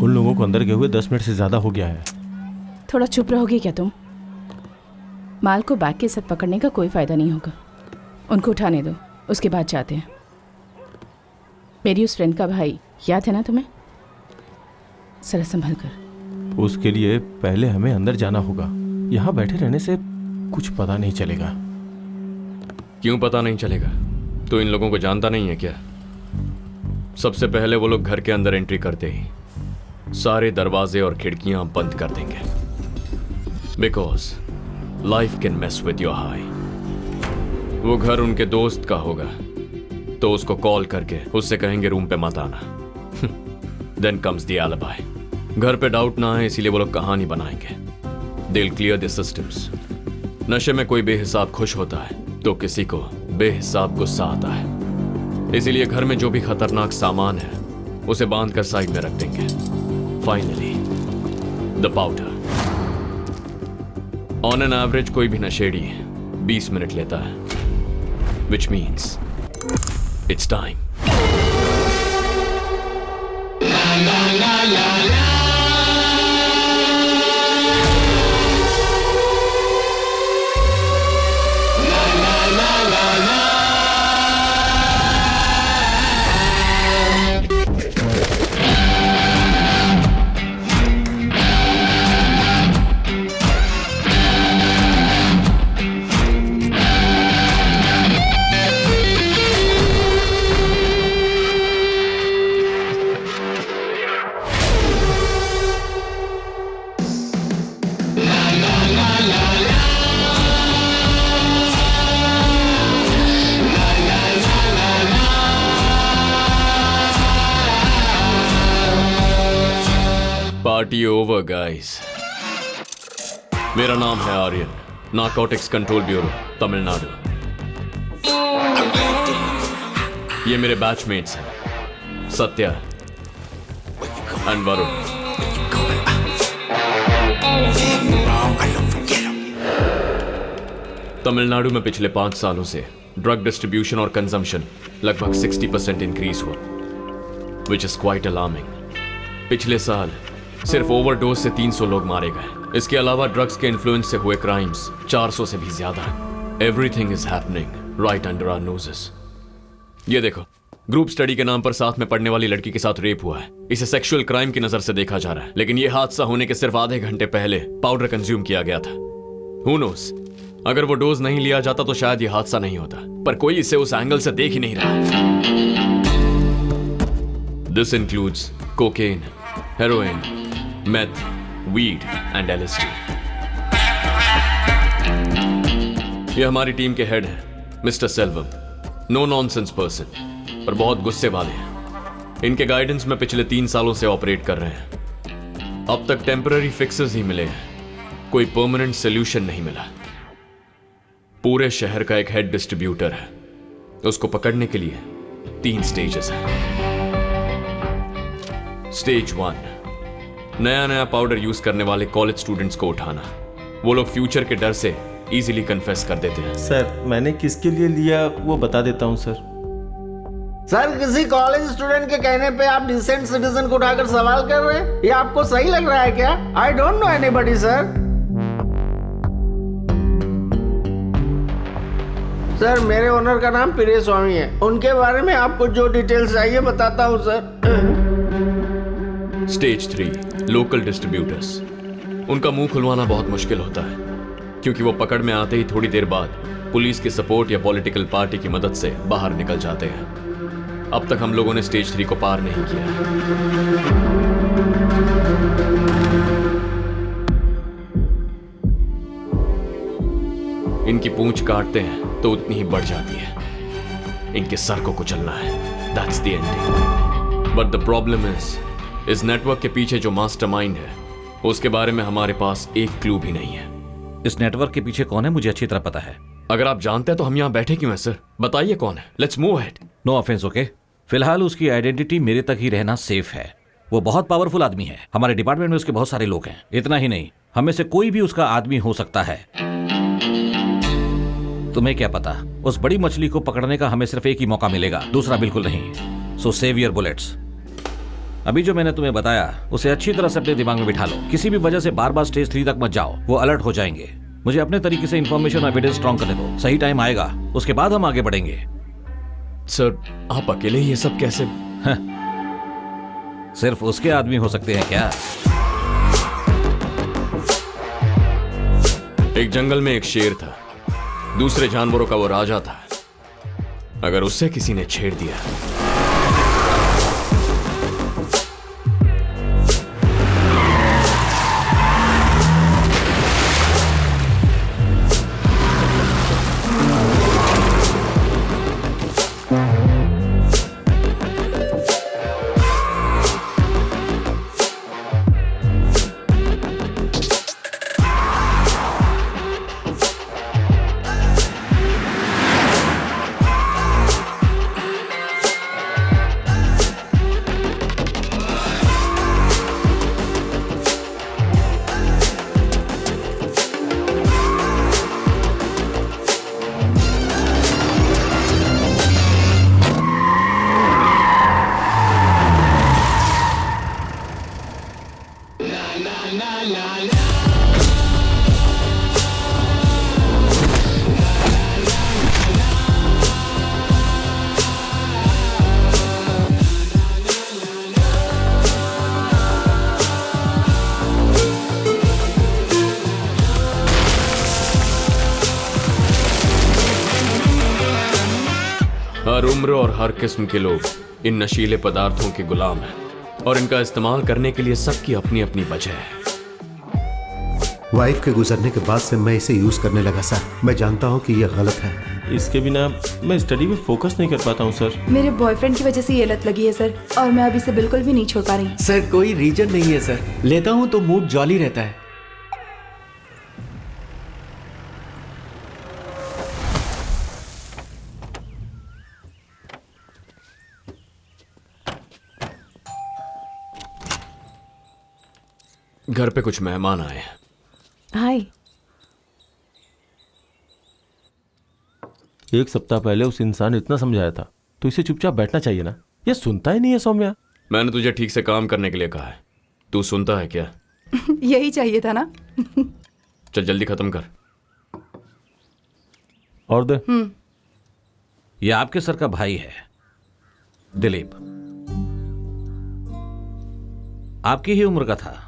उन लोगों को अंदर गए हुए 10 मिनट से ज्यादा हो गया है। थोड़ा चुप रहोगे क्या तुम? माल को बैग के साथ पकड़ने का कोई फायदा नहीं होगा। उनको उठाने दो, उसके बाद जाते हैं। मेरी उस फ्रेंड का भाई याद है ना तुम्हें? जरा संभल कर। उसके लिए पहले हमें अंदर जाना होगा। यहाँ बैठे रहने से कुछ पता नहीं चलेगा। क्यों पता नहीं चलेगा? तो इन लोगों को जानता नहीं है क्या? सबसे पहले वो लोग घर के अंदर एंट्री करते ही सारे दरवाजे और खिड़कियां बंद कर देंगे, because life can mess with your high. वो घर उनके दोस्त का होगा तो उसको कॉल करके उससे कहेंगे रूम पे मत आना। Then comes the alibi. घर पे डाउट ना आए इसीलिए वो लोग कहानी बनाएंगे। They will clear the systems. नशे में कोई बेहिसाब खुश होता है तो किसी को बेहिसाब गुस्सा आता है, इसीलिए घर में जो भी खतरनाक सामान है उसे बांध कर साइड में रख देंगे। Finally the powder. On an average कोई भी नशेड़ी 20 मिनट लेता है, which means it's time. Party over guys. मेरा नाम है Aryan, narcotics control bureau Tamil Nadu. ये मेरे बैचमेट्स हैं, सत्या एंड वरुण। तमिलनाडु में पिछले 5 सालों से ड्रग डिस्ट्रीब्यूशन और कंजम्पशन लगभग 60% इंक्रीज हुआ, विच इज क्वाइट अलार्मिंग। पिछले साल सिर्फ ओवरडोज से 300 लोग मारे गए। इसके अलावा ड्रग्स के इन्फ्लुएंस से हुए क्राइम्स 400 से भी ज्यादा। Everything is happening right under our noses. ये देखो, ग्रुप स्टडी के नाम पर साथ में पढ़ने वाली लड़की के साथ रेप हुआ है। इसे सेक्सुअल क्राइम की नजर से देखा जा रहा है, लेकिन यह हादसा होने के सिर्फ आधे घंटे पहले पाउडर कंज्यूम किया गया था। हू नोस, अगर वो डोज नहीं लिया जाता तो शायद यह हादसा नहीं होता, पर कोई इसे उस एंगल से देख ही नहीं रहा। This includes cocaine, heroin, meth, weed and LSD। ये हमारी टीम के हेड हैं, mister Selvam. No nonsense person, पर बहुत गुस्से वाले हैं। इनके गाइडेंस में पिछले 3 सालों से ऑपरेट कर रहे हैं। अब तक टेम्पररी फिक्सेस ही मिले हैं, कोई परमानेंट सोल्यूशन नहीं मिला। पूरे शहर का एक हेड डिस्ट्रीब्यूटर है, उसको पकड़ने के लिए 3 स्टेजेस हैं। स्टेज 1, नया पाउडर यूज करने वाले कॉलेज स्टूडेंट्स को उठाना। वो लोग फ्यूचर के डर से इजीली कन्फेस कर देते हैं। सर, मैंने किसके लिए लिया वो बता देता हूँ सर। सर, किसी कॉलेज स्टूडेंट के कहने पे आप डिसेंट सिटीजन को उठाकर सवाल कर रहे हैं? ये आपको सही लग रहा है क्या? I don't know anybody sir. Sir, मेरे ओनर का नाम प्रिय स्वामी है। उनके बारे में आपको जो डिटेल्स चाहिए बताता हूँ सर। Stage 3, local distributors. उनका मुंह खुलवाना बहुत मुश्किल होता है, क्योंकि वो पकड़ में आते ही थोड़ी देर बाद पुलिस की सपोर्ट या पॉलिटिकल पार्टी की मदद से बाहर निकल जाते हैं। अब तक हम लोगों ने स्टेज 3 को पार नहीं किया है। इनकी पूंछ काटते हैं तो उतनी ही बढ़ जाती है। इनके सर को कुचलना है, that's the ending. But the problem इस नेटवर्क के पीछे जो मास्टरमाइंड है, उसके बारे में हमारे पास एक क्लू भी नहीं है। इस नेटवर्क के पीछे कौन है मुझे अच्छी तरह पता है। अगर आप जानते हैं तो हम यहाँ बैठे क्यों हैं सर? बताइए कौन है। Let's move ahead. No offence, okay? फिलहाल उसकी आइडेंटिटी मेरे तक ही रहना सेफ है। वो बहुत पावरफुल आदमी है। हमारे डिपार्टमेंट में उसके बहुत सारे लोग हैं। इतना ही नहीं, हमें से कोई भी उसका आदमी हो सकता है। तुम्हें क्या पता, उस बड़ी मछली को पकड़ने का हमें सिर्फ एक ही मौका मिलेगा, दूसरा बिल्कुल नहीं। सो सेव योर बुलेट्स। अभी जो मैंने तुम्हें बताया उसे अच्छी तरह से अपने दिमाग में बिठा लो। किसी भी वजह से बार बार स्टेज 3 तक मत जाओ, वो अलर्ट हो जाएंगे। मुझे अपने तरीके से इन्फॉर्मेशन और एविडेंस स्ट्रॉन्ग करने दो। सही टाइम आएगा, उसके बाद हम आगे बढ़ेंगे। सर, आप अकेले ये सब कैसे? सिर्फ उसके आदमी हो सकते हैं क्या? एक जंगल में एक शेर था, दूसरे जानवरों का वो राजा था। अगर उससे किसी ने छेड़ दिया हर उम्र और हर किस्म के लोग इन नशीले पदार्थों के गुलाम हैं और इनका इस्तेमाल करने के लिए सबकी अपनी अपनी वजह है। वाइफ के गुजरने के बाद से मैं इसे यूज करने लगा सर। मैं जानता हूँ कि यह गलत है। इसके बिना मैं स्टडी में फोकस नहीं कर पाता हूँ सर। मेरे बॉयफ्रेंड की वजह से ये लत लगी है सर, और मैं अब इसे बिल्कुल भी नहीं छोड़ पा रही। सर कोई रीजन नहीं है सर, लेता हूँ तो मूड जॉली रहता है। घर पे कुछ मेहमान आए हैं। हाय। एक सप्ताह पहले उस इंसान ने इतना समझाया था, तो इसे चुपचाप बैठना चाहिए ना। ये सुनता ही नहीं है सौम्या। मैंने तुझे ठीक से काम करने के लिए कहा है, तू सुनता है क्या? यही चाहिए था ना। चल जल्दी खत्म कर। और दे। ये आपके सर का भाई है, दिलीप। आपकी ही उम्र का था।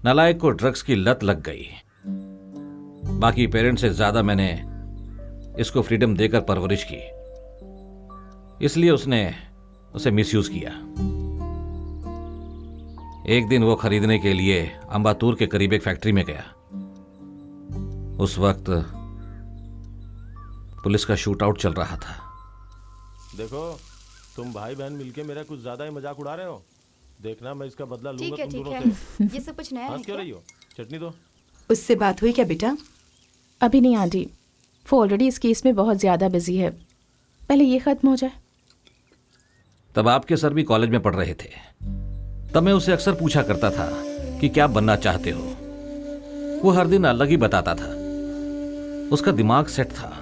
नालायक को ड्रग्स की लत लग गई। बाकी पेरेंट्स से ज्यादा मैंने इसको फ्रीडम देकर परवरिश की, इसलिए उसने उसे मिसयूज किया। एक दिन वो खरीदने के लिए अंबातूर के करीब एक फैक्ट्री में गया। उस वक्त पुलिस का शूट आउट चल रहा था। देखो, तुम भाई बहन मिलके मेरा कुछ ज्यादा ही मजाक उड़ा रहे हो। देखना मैं इसका बदला लूंगा तुम दोनों से। ये सब कुछ नया है हंस क्यों क्या? रही हो? चटनी दो। उससे बात हुई क्या बेटा? अभी नहीं आंटी, वो ऑलरेडी इस केस में बहुत ज़्यादा बिजी है। पहले ये ख़त्म हो जाए। तब आपके सर भी कॉलेज में पढ़ रहे थे। तब मैं उसे अक्सर पूछा करता था कि क्या बनना चाहते हो। वो हर दिन अलग ही बताता था। उसका दिमाग सेट था,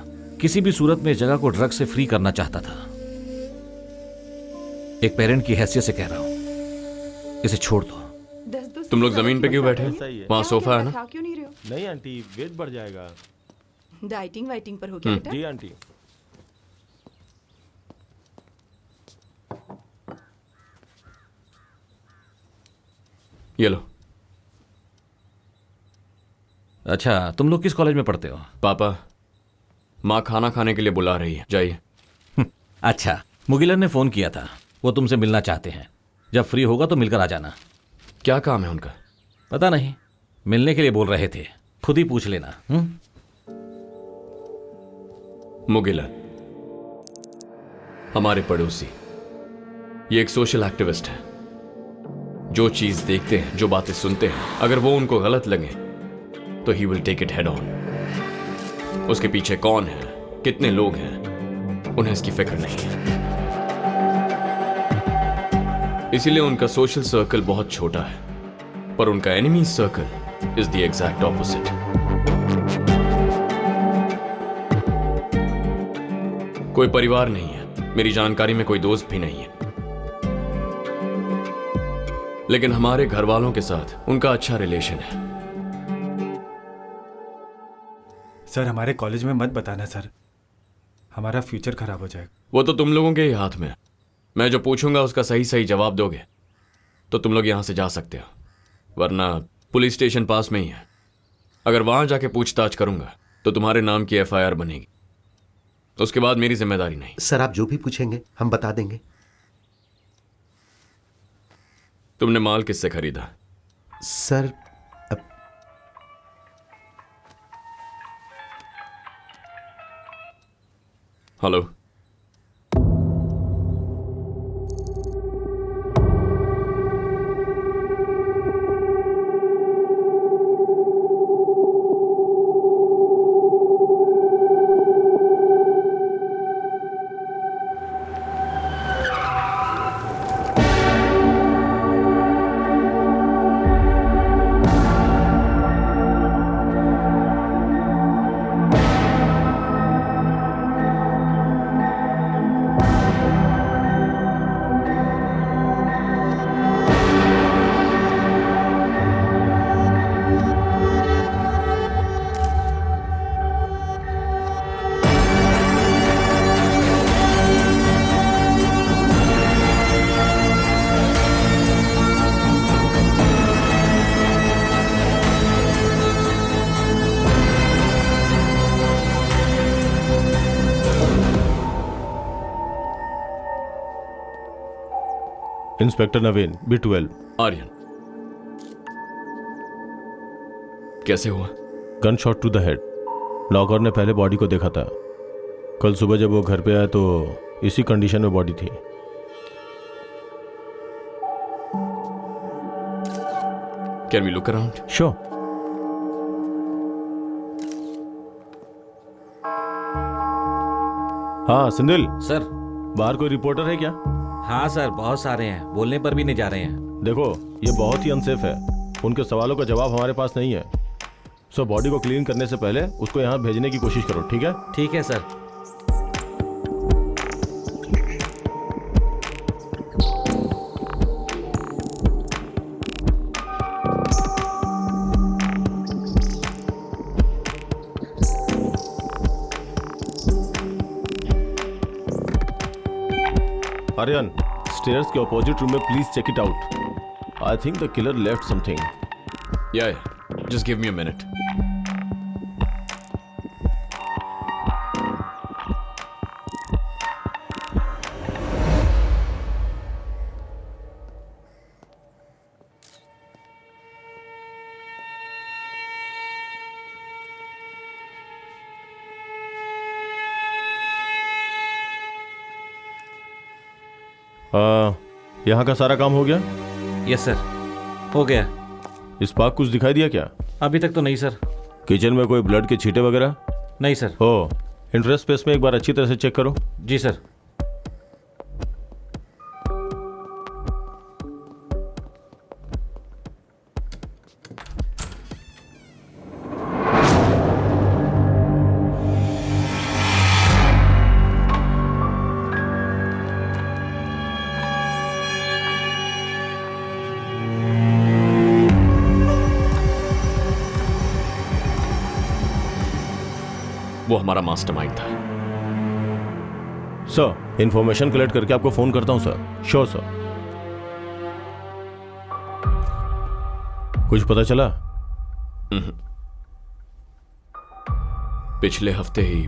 किसी भी सूरत में इस जगह को ड्रग से फ्री करना चाहता था। एक पेरेंट की हैसियत से कह रहा हूं, इसे छोड़ दो। तुम लोग जमीन पे क्यों बैठे हो? सही है। वहां सोफा है ना? क्यों नहीं रहे हो? नहीं आंटी, वेट बढ़ जाएगा। डाइटिंग वाइटिंग पर हो गया बेटा? जी आंटी। ये लो। अच्छा, तुम लोग किस कॉलेज में पढ़ते हो? पापा, माँ खाना खाने के लिए बुला रही है, जाइए। अच्छा, मुगिलन ने फोन किया था, वो तुमसे मिलना चाहते हैं। जब फ्री होगा तो मिलकर आ जाना। क्या काम है उनका? पता नहीं, मिलने के लिए बोल रहे थे, खुद ही पूछ लेना। मुगिलन हमारे पड़ोसी, ये एक सोशल एक्टिविस्ट है। जो चीज देखते हैं, जो बातें सुनते हैं, अगर वो उनको गलत लगे तो he will take it head on. उसके पीछे कौन है, कितने लोग हैं, उन्हें इसकी फिक्र नहीं है। इसीलिए उनका सोशल सर्कल बहुत छोटा है, पर उनका enemy circle is the exact opposite. कोई परिवार नहीं है, मेरी जानकारी में कोई दोस्त भी नहीं है। लेकिन हमारे घर वालों के साथ उनका अच्छा रिलेशन है। सर हमारे कॉलेज में मत बताना सर, हमारा फ्यूचर खराब हो जाएगा। वो तो तुम लोगों के ही हाथ में है। मैं जो पूछूंगा उसका सही सही जवाब दोगे तो तुम लोग यहां से जा सकते हो, वरना पुलिस स्टेशन पास में ही है। अगर वहां जाके पूछताछ करूंगा तो तुम्हारे नाम की FIR बनेगी, उसके बाद मेरी जिम्मेदारी नहीं। सर आप जो भी पूछेंगे हम बता देंगे। तुमने माल किससे खरीदा? Sir hello, inspector Naveen, B12। Aryan. कैसे हुआ? Gun shot to the head. नौकर ने पहले बॉडी को देखा था। कल सुबह जब वो घर पे आया तो इसी कंडीशन में बॉडी थी। Can we look around? Sure. हाँ सिंधिल, सर। बाहर कोई रिपोर्टर है क्या? हाँ सर, बहुत सारे हैं, बोलने पर भी नहीं जा रहे हैं। देखो ये बहुत ही अनसेफ है, उनके सवालों का जवाब हमारे पास नहीं है। सो बॉडी को क्लीन करने से पहले उसको यहाँ भेजने की कोशिश करो, ठीक है? ठीक है सर। आर्यन, स्टेयर्स के अपोजिट रूम में please check it out. I think the killer left something. या just give me a minute. यहाँ का सारा काम हो गया? यस सर, हो गया। इस पाक कुछ दिखाई दिया क्या? अभी तक तो नहीं सर। किचन में कोई ब्लड के छींटे वगैरह? नहीं सर। हो, इंटरेस्ट स्पेस में एक बार अच्छी तरह से चेक करो। जी सर। वो हमारा मास्टरमाइंड था। सर, इंफॉर्मेशन कलेक्ट करके आपको फोन करता हूं सर। Sure sir. कुछ पता चला? पिछले हफ्ते ही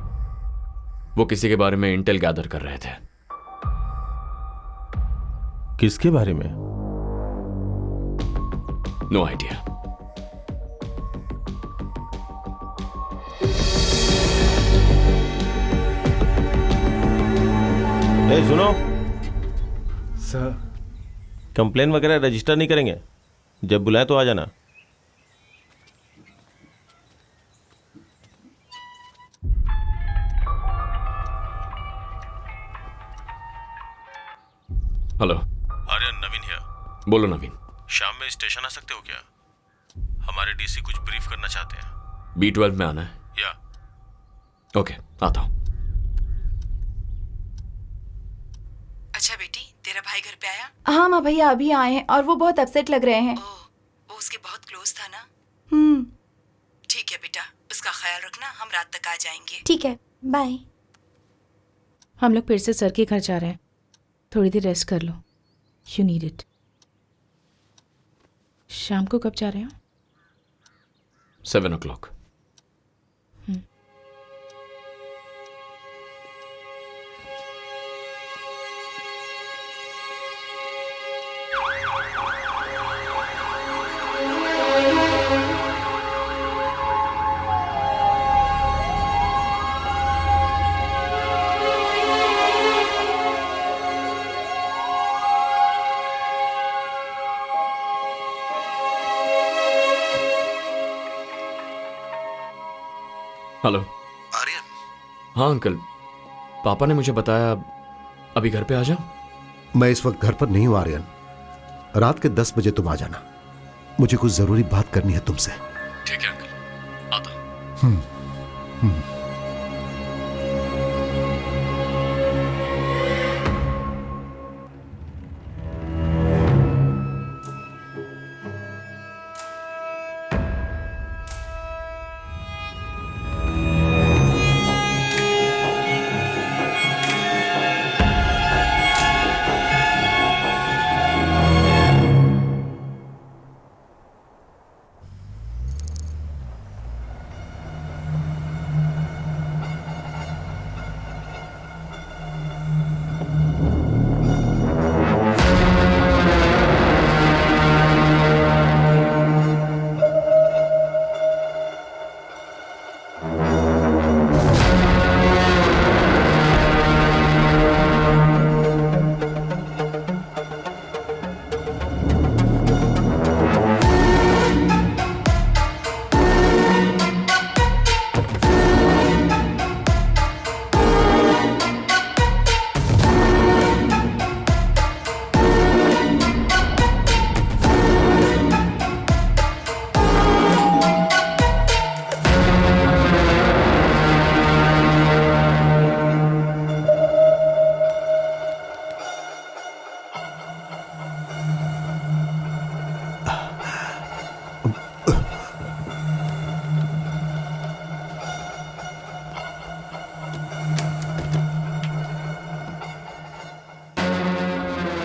वो किसी के बारे में इंटेल गैदर कर रहे थे। किसके बारे में? No idea. सुनो सर, कंप्लेन वगैरह रजिस्टर नहीं करेंगे, जब बुलाए तो आ जाना। Hello Aryan, Naveen here. बोलो नवीन। शाम में स्टेशन आ सकते हो क्या? हमारे डीसी कुछ ब्रीफ करना चाहते हैं। B12 में आना है? या ओके, आता हूं। अच्छा बेटी, बेटी, तेरा भाई घर पे आया? हाँ माँ भैया अभी आए हैं और वो बहुत अपसेट लग रहे हैं। वो उसके बहुत क्लोज था ना? ठीक है बेटा, उसका ख्याल रखना, हम रात तक आ जाएंगे। ठीक है, बाय। हम लोग फिर से सर के घर जा रहे हैं, थोड़ी देर रेस्ट कर लो, यू नीड इट। शाम को कब जा रहे हो? 7 o'clock। हेलो आर्यन। हाँ अंकल, पापा ने मुझे बताया अभी घर पे आ जाओ। मैं इस वक्त घर पर नहीं हूं आर्यन, रात के 10 बजे तुम आ जाना, मुझे कुछ जरूरी बात करनी है तुमसे। ठीक है अंकल, आता हूं।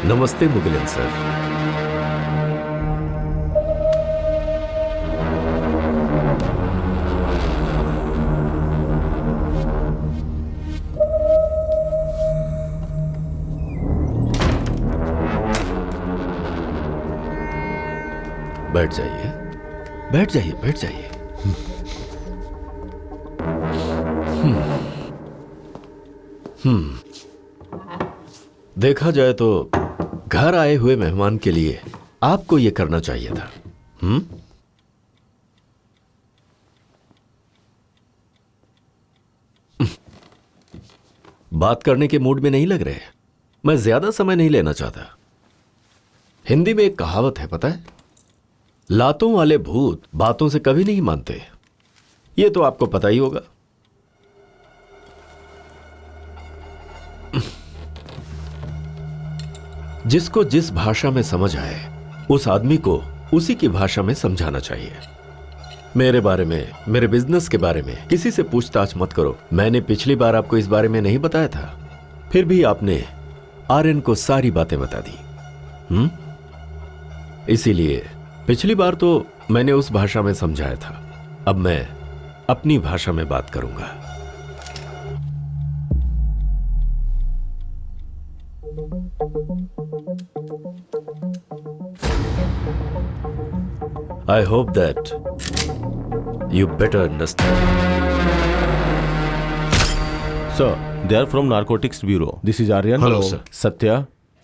नमस्ते मुगिलन सर। बैठ जाइए, बैठ जाइए, बैठ जाइए। देखा जाए तो घर आए हुए मेहमान के लिए आपको यह करना चाहिए था। बात करने के मूड में नहीं लग रहे। मैं ज्यादा समय नहीं लेना चाहता। हिंदी में एक कहावत है, पता है? लातों वाले भूत बातों से कभी नहीं मानते। यह तो आपको पता ही होगा। जिसको जिस भाषा में समझ आए उस आदमी को उसी की भाषा में समझाना चाहिए। मेरे बारे में, मेरे बिजनेस के बारे में किसी से पूछताछ मत करो। मैंने पिछली बार आपको इस बारे में नहीं बताया था, फिर भी आपने आर्यन को सारी बातें बता दी। इसीलिए पिछली बार तो मैंने उस भाषा में समझाया था, अब मैं अपनी भाषा में बात करूंगा। I hope that you better understand. Sir, they are from Narcotics Bureau. This is Aryan. Hello, sir. Satya.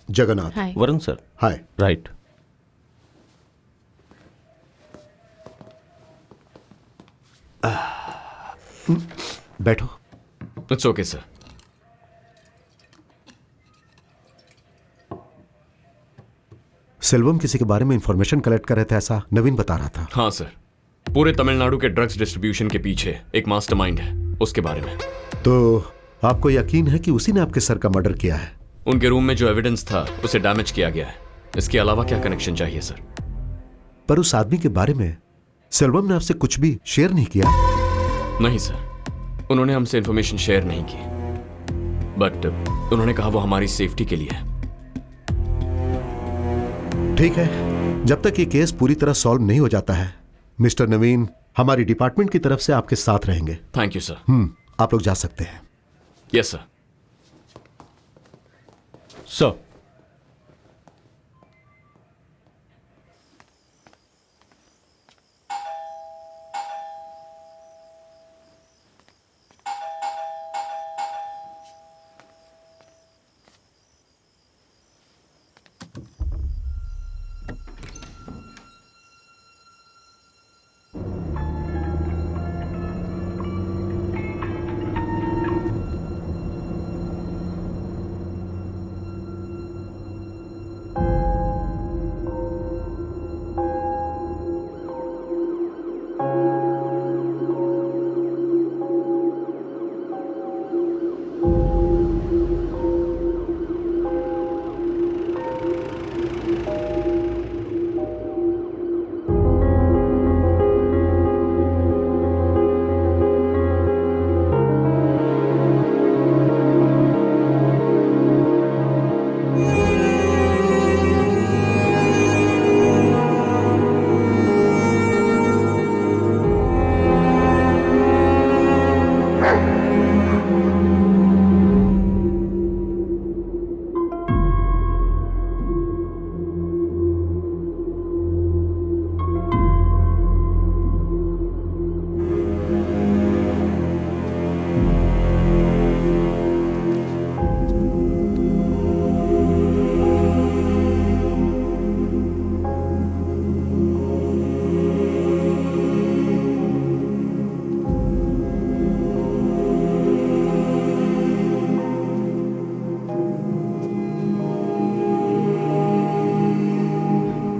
Jagannath. Hi. Varun, sir. Hi. Right. बैठो। It's okay sir. सेल्वम किसी के बारे में इंफॉर्मेशन कलेक्ट कर रहे थे, ऐसा नवीन बता रहा था। हाँ सर, पूरे तमिलनाडु के ड्रग्स डिस्ट्रीब्यूशन के पीछे एक मास्टरमाइंड है, उसके बारे में। तो आपको यकीन है कि उसी ने आपके सर का मर्डर किया है? उनके रूम में जो एविडेंस था उसे डैमेज किया गया है। इसके अलावा क्या कनेक्शन चाहिए सर? पर उस आदमी के बारे में सेल्वम ने आपसे कुछ भी शेयर नहीं किया? नहीं सर, उन्होंने हमसे इंफॉर्मेशन शेयर नहीं की, बट उन्होंने कहा वो हमारी सेफ्टी के लिए है। ठीक है, जब तक ये केस पूरी तरह सॉल्व नहीं हो जाता है, मिस्टर नवीन हमारी डिपार्टमेंट की तरफ से आपके साथ रहेंगे। Thank you sir. आप लोग जा सकते हैं। Yes sir. सर,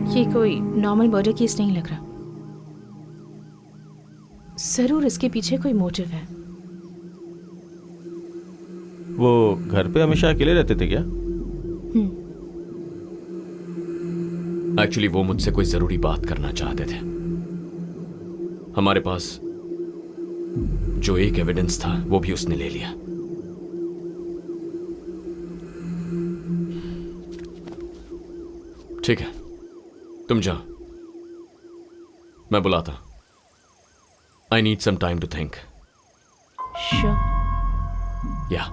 ये कोई नॉर्मल मर्डर केस नहीं लग रहा। जरूर इसके पीछे कोई मोटिव है। वो घर पे हमेशा अकेले रहते थे क्या? एक्चुअली वो मुझसे कोई जरूरी बात करना चाहते थे। हमारे पास जो एक एविडेंस था वो भी उसने ले लिया। ठीक है, तुम जाओ, मैं बुलाता। I need some time to think. Sure. Yeah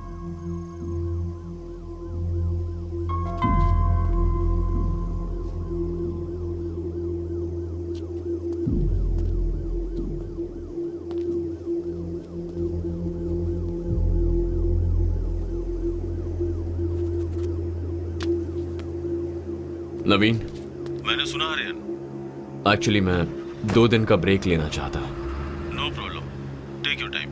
Naveen, मैंने सुना आर्यन। एक्चुअली मैं 2 दिन का ब्रेक लेना चाहता। No problem, take your time.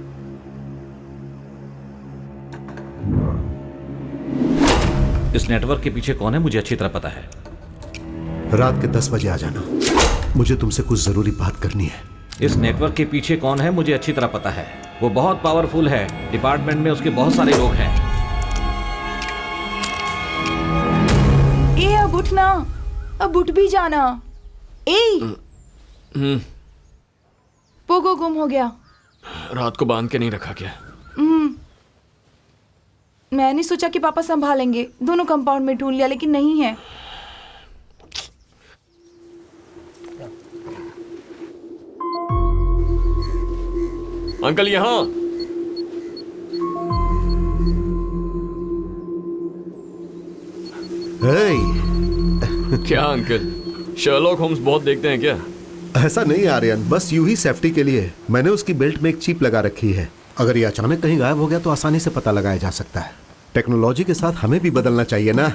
इस नेटवर्क के पीछे कौन है मुझे अच्छी तरह पता है। रात के 10 बजे आ जाना, मुझे तुमसे कुछ जरूरी बात करनी है। इस नेटवर्क के पीछे कौन है मुझे अच्छी तरह पता है। वो बहुत पावरफुल है, डिपार्टमेंट में उसके बहुत सारे लोग हैं। अब उठना, अब उठ भी जाना। पोगो गुम हो गया। रात को बांध के नहीं रखा क्या? मैंने सोचा कि पापा संभालेंगे, दोनों कंपाउंड में ढूंढ लिया लेकिन नहीं है। अंकल यहाँ। क्या अंकल, शर्लॉक होम्स बहुत देखते हैं क्या? ऐसा नहीं आर्यन, बस यूं ही सेफ्टी के लिए मैंने उसकी बेल्ट में एक चिप लगा रखी है। अगर ये अचानक कहीं गायब हो गया तो आसानी से पता लगाया जा सकता है। टेक्नोलॉजी के साथ हमें भी बदलना चाहिए ना।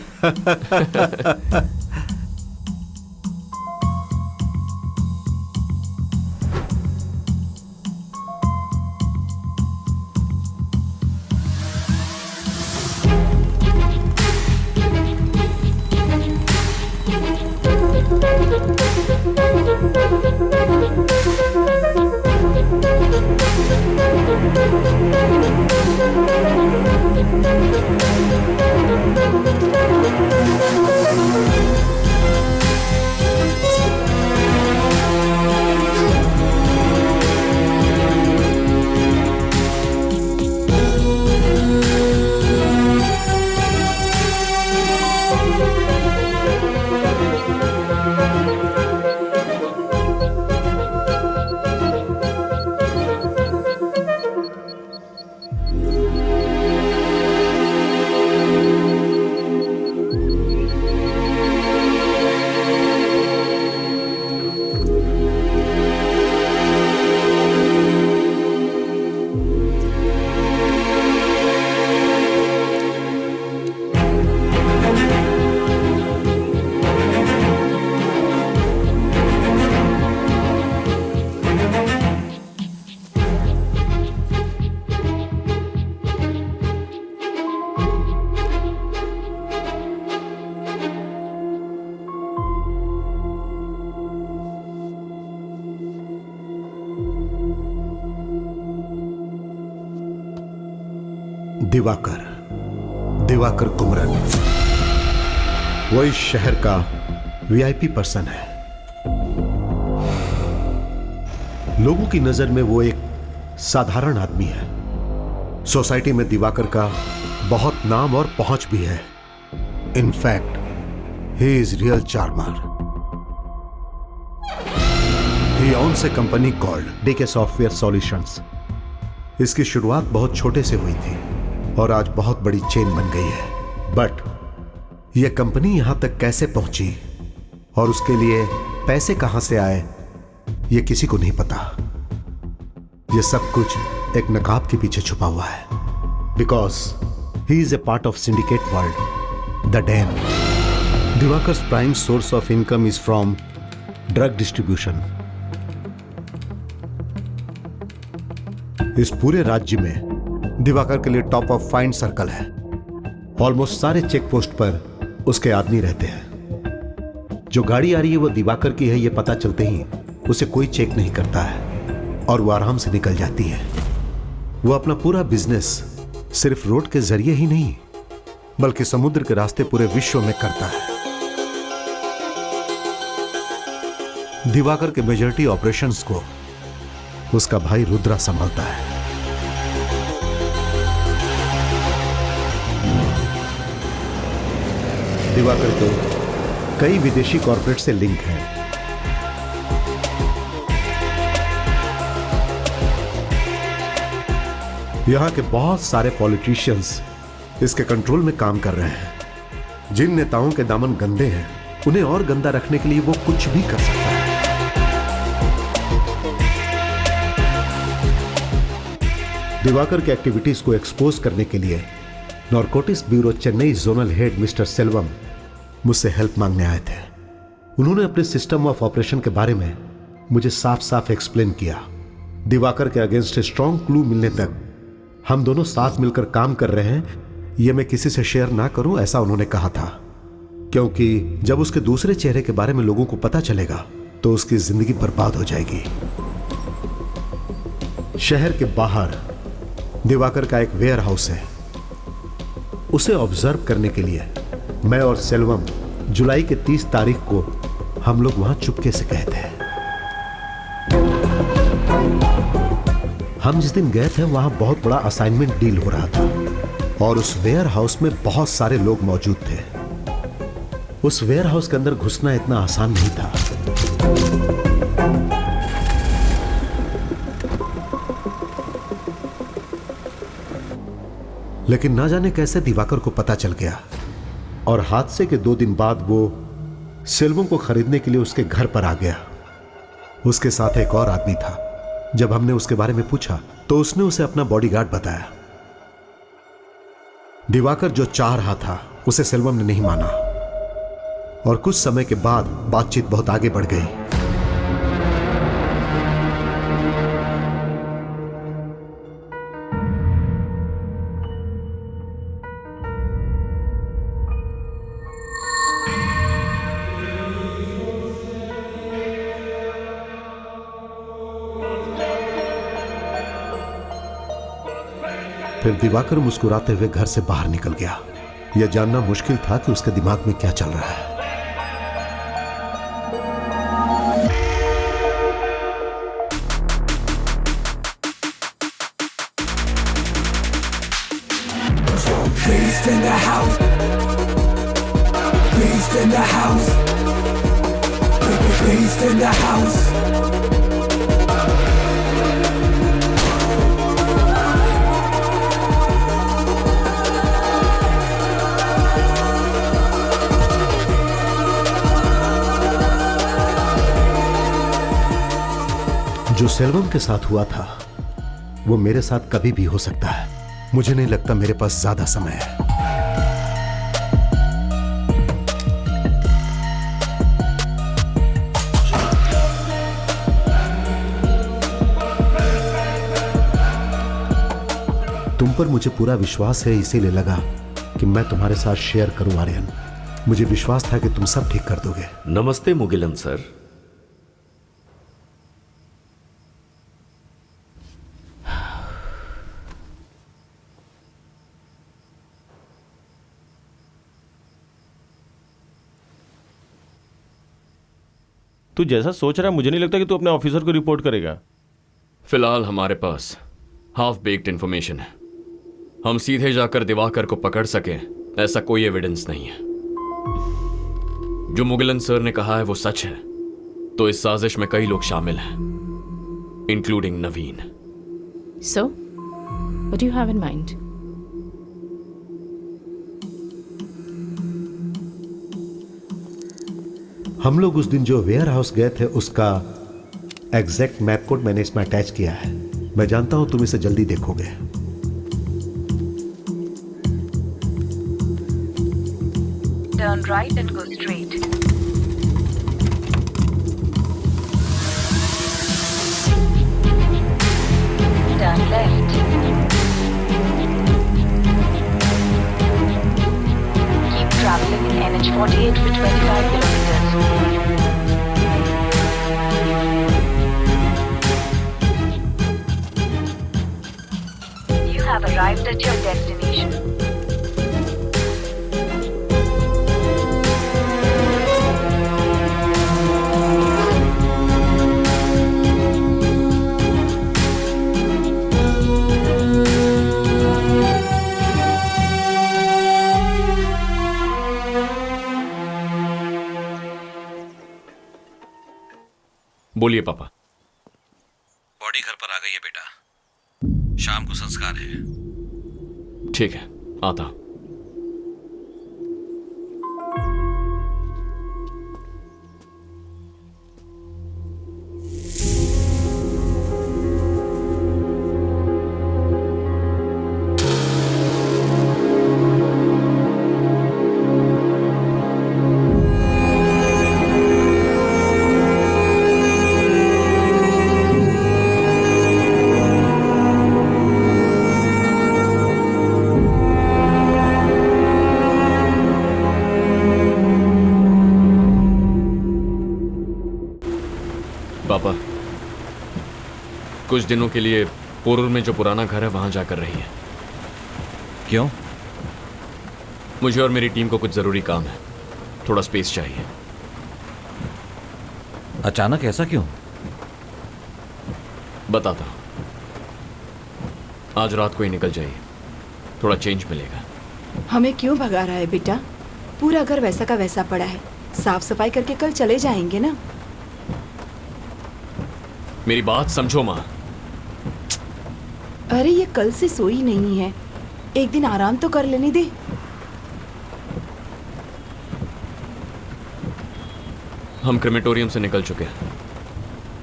दिवाकर कुमरन। वो इस शहर का वीआईपी पर्सन है। लोगों की नजर में वो एक साधारण आदमी है। सोसाइटी में दिवाकर का बहुत नाम और पहुंच भी है। In fact he is real charmer. He owns a company called DK software solutions. इसकी शुरुआत बहुत छोटे से हुई थी और आज बहुत बड़ी चेन बन गई है। बट यह कंपनी यहां तक कैसे पहुंची और उसके लिए पैसे कहां से आए, यह किसी को नहीं पता। यह सब कुछ एक नकाब के पीछे छुपा हुआ है। Because he is a part of syndicate world, the den. Divakar's prime source of income is from drug distribution. इस पूरे राज्य में दिवाकर के लिए टॉप ऑफ फाइंड सर्कल है। ऑलमोस्ट सारे चेक पोस्ट पर उसके आदमी रहते हैं। जो गाड़ी आ रही है वो दिवाकर की है, ये पता चलते ही उसे कोई चेक नहीं करता है और वो आराम से निकल जाती है। वो अपना पूरा बिजनेस सिर्फ रोड के जरिए ही नहीं बल्कि समुद्र के रास्ते पूरे विश्व में करता है। दिवाकर के मेजॉरिटी ऑपरेशंस को उसका भाई रुद्रा संभालता है। दिवाकर के कई विदेशी कॉर्पोरेट से लिंक हैं। यहां के बहुत सारे पॉलिटिशियंस इसके कंट्रोल में काम कर रहे हैं। जिन नेताओं के दामन गंदे हैं उन्हें और गंदा रखने के लिए वो कुछ भी कर सकता है। दिवाकर की एक्टिविटीज को एक्सपोज करने के लिए narcotics bureau Chennai zonal head mister Selvam मुझसे हेल्प मांगने आए थे। उन्होंने अपने सिस्टम ऑफ ऑपरेशन के बारे में मुझे साफ साफ एक्सप्लेन किया। दिवाकर के अगेंस्ट स्ट्रॉन्ग क्लू मिलने तक हम दोनों साथ मिलकर काम कर रहे हैं, यह मैं किसी से शेयर ना करूं, ऐसा उन्होंने कहा था। क्योंकि जब उसके दूसरे चेहरे के बारे में लोगों को पता चलेगा तो उसकी जिंदगी बर्बाद हो जाएगी। शहर के बाहर दिवाकर का एक वेयर हाउस है। उसे ऑब्जर्व करने के लिए मैं और सेल्वम जुलाई के 30 तारीख को हम लोग वहां चुपके से गए थे। हम जिस दिन गए थे वहां बहुत बड़ा असाइनमेंट डील हो रहा था और उस वेयर हाउस में बहुत सारे लोग मौजूद थे। उस वेयर हाउस के अंदर घुसना इतना आसान नहीं था। लेकिन ना जाने कैसे दिवाकर को पता चल गया और हादसे के 2 दिन बाद वो सेल्वम को खरीदने के लिए उसके घर पर आ गया। उसके साथ एक और आदमी था। जब हमने उसके बारे में पूछा तो उसने उसे अपना बॉडीगार्ड बताया। दिवाकर जो चाह रहा था उसे सेल्वम ने नहीं माना और कुछ समय के बाद बातचीत बहुत आगे बढ़ गई। फिर दिवाकर मुस्कुराते हुए घर से बाहर निकल गया। यह जानना मुश्किल था कि उसके दिमाग में क्या चल रहा है। Beast in the house. Beast in the house. Beast in the house. जो सेल्वम के साथ हुआ था वो मेरे साथ कभी भी हो सकता है। मुझे नहीं लगता मेरे पास ज्यादा समय है। तुम पर मुझे पूरा विश्वास है, इसीलिए लगा कि मैं तुम्हारे साथ शेयर करूं आर्यन। मुझे विश्वास था कि तुम सब ठीक कर दोगे। नमस्ते मुगिलन सर। तू जैसा सोच रहा है मुझे नहीं लगता कि तू अपने ऑफिसर को रिपोर्ट करेगा। फिलहाल हमारे पास हाफ बेक्ड इंफॉर्मेशन है। हम सीधे जाकर दिवाकर को पकड़ सके ऐसा कोई एविडेंस नहीं है। जो मुगिलन सर ने कहा है वो सच है तो इस साजिश में कई लोग शामिल हैं, including Naveen. So, what do you have in mind? हम लोग उस दिन जो वेयर हाउस गए थे उसका एग्जैक्ट मैप कोड मैंने इसमें अटैच किया है। मैं जानता हूं तुम इसे जल्दी देखोगे। Turn right and go straight. Turn left. Keep traveling in NH48 for 25 kilometers. You have arrived at your destination. बोलिए पापा। बॉडी घर पर आ गई है बेटा, शाम को संस्कार है। ठीक है, आता। पापा, कुछ दिनों के लिए पोरूर में जो पुराना घर है वहां जाकर रही है। क्यों? मुझे और मेरी टीम को कुछ जरूरी काम है, थोड़ा स्पेस चाहिए। अचानक ऐसा क्यों? बताता हूं। आज रात को ही निकल जाइए, थोड़ा चेंज मिलेगा। हमें क्यों भगा रहा है बेटा? पूरा घर वैसा का वैसा पड़ा है, साफ सफाई करके कल चले जाएंगे ना। मेरी बात समझो माँ। अरे ये कल से सोई नहीं है, एक दिन आराम तो कर लेने दे। हम क्रेमेटोरियम से निकल चुके हैं,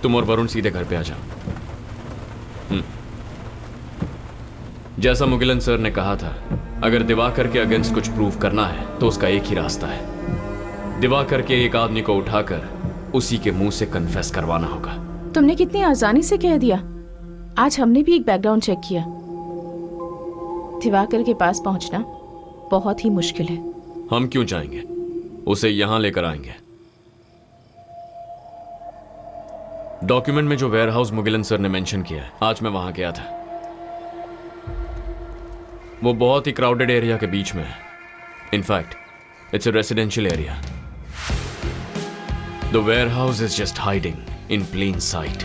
तुम और वरुण सीधे घर पे आ जाओ। जैसा मुगिलन सर ने कहा था, अगर दिवाकर के अगेंस्ट कुछ प्रूव करना है तो उसका एक ही रास्ता है, दिवाकर के एक आदमी को उठाकर उसी के मुंह से कन्फेस करवाना होगा। तुमने कितनी आसानी से कह दिया। आज हमने भी एक बैकग्राउंड चेक किया। दिवाकर के पास पहुंचना बहुत ही मुश्किल है। हम क्यों जाएंगे, उसे यहां लेकर आएंगे। डॉक्यूमेंट में जो वेयरहाउस मुगिलन सर ने मेंशन किया है, आज मैं वहां गया था। वो बहुत ही क्राउडेड एरिया के बीच में है। In fact it's a residential area. The warehouse is just hiding in plain sight.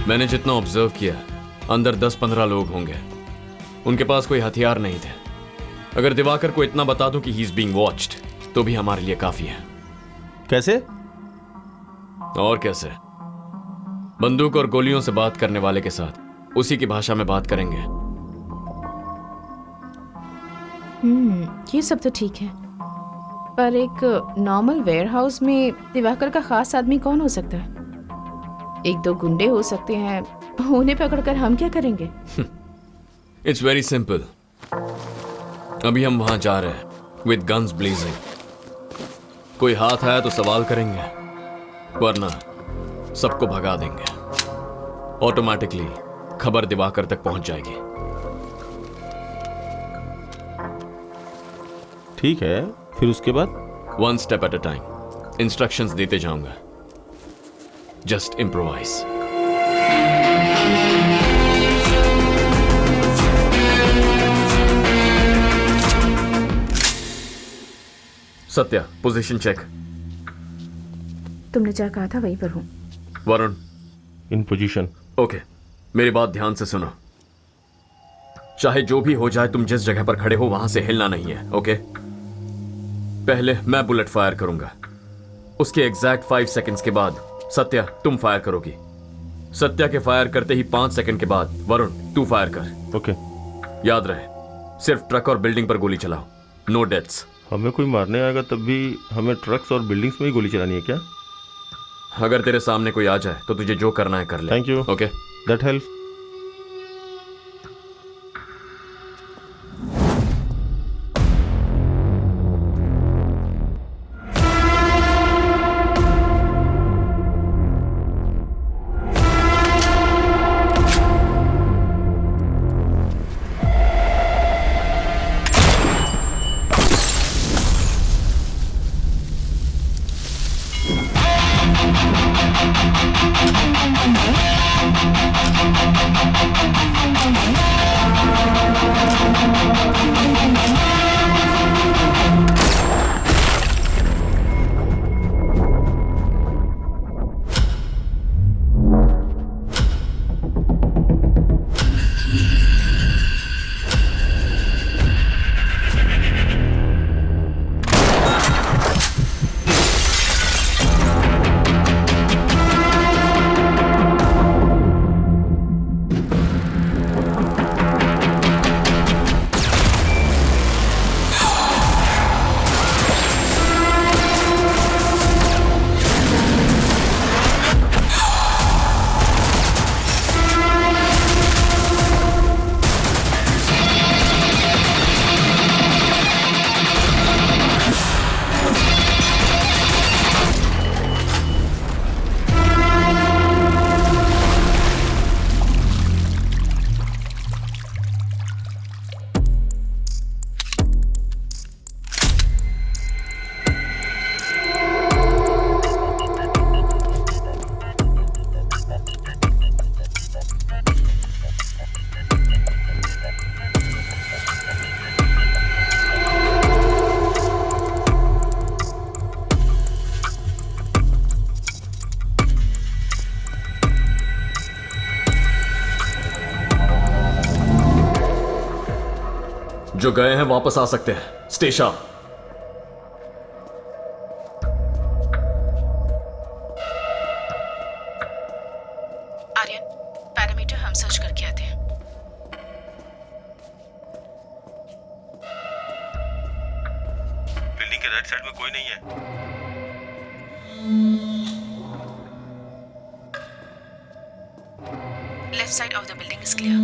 मैंने जितना ऑब्जर्व किया, अंदर 10-15 लोग होंगे। उनके पास कोई हथियार नहीं थे। अगर दिवाकर को इतना बता दूं कि ही इज बीइंग वॉच्ड, तो भी हमारे लिए काफी है। कैसे? और कैसे? बंदूक और गोलियों से बात करने वाले के साथ उसी की भाषा में बात करेंगे। ये सब तो ठीक है, पर एक नॉर्मल वेयरहाउस में दिवाकर का खास आदमी कौन हो सकता है? 1-2 गुंडे हो सकते हैं, उन्हें पकड़कर हम क्या करेंगे? It's very simple. अभी हम वहां जा रहे हैं विद गन्स ब्लेजिंग। कोई हाथ आया तो सवाल करेंगे, वरना सबको भगा देंगे। ऑटोमेटिकली खबर दिवाकर तक पहुंच जाएगी। ठीक है, फिर उसके बाद? 1 step at a time, instructions देते जाऊंगा। Just improvise. Satya, position check. तुमने जहाँ कहा था वहीं पर हूँ। वरुण, इन पोजीशन। ओके, मेरी बात ध्यान से सुनो। चाहे जो भी हो जाए, तुम जिस जगह पर खड़े हो वहां से हिलना नहीं है, ओके? पहले मैं बुलेट फायर करूंगा, उसके एग्जैक्ट 5 सेकंड्स के बाद सत्या तुम फायर करोगी। सत्या के फायर करते ही 5 सेकंड के बाद वरुण तू फायर कर। ओके। याद रहे, सिर्फ ट्रक और बिल्डिंग पर गोली चलाओ, नो डेथ्स। हमें कोई मारने आएगा तब भी हमें ट्रक्स और बिल्डिंग्स में ही गोली चलानी है क्या? अगर तेरे सामने कोई आ जाए तो तुझे जो करना है कर ले। Thank you. Okay, that helps. जो गए हैं वापस आ सकते हैं। स्टेशन। आर्यन, पैरामीटर हम सर्च करके आते हैं। बिल्डिंग के राइट साइड में कोई नहीं है। Left side of the building is clear.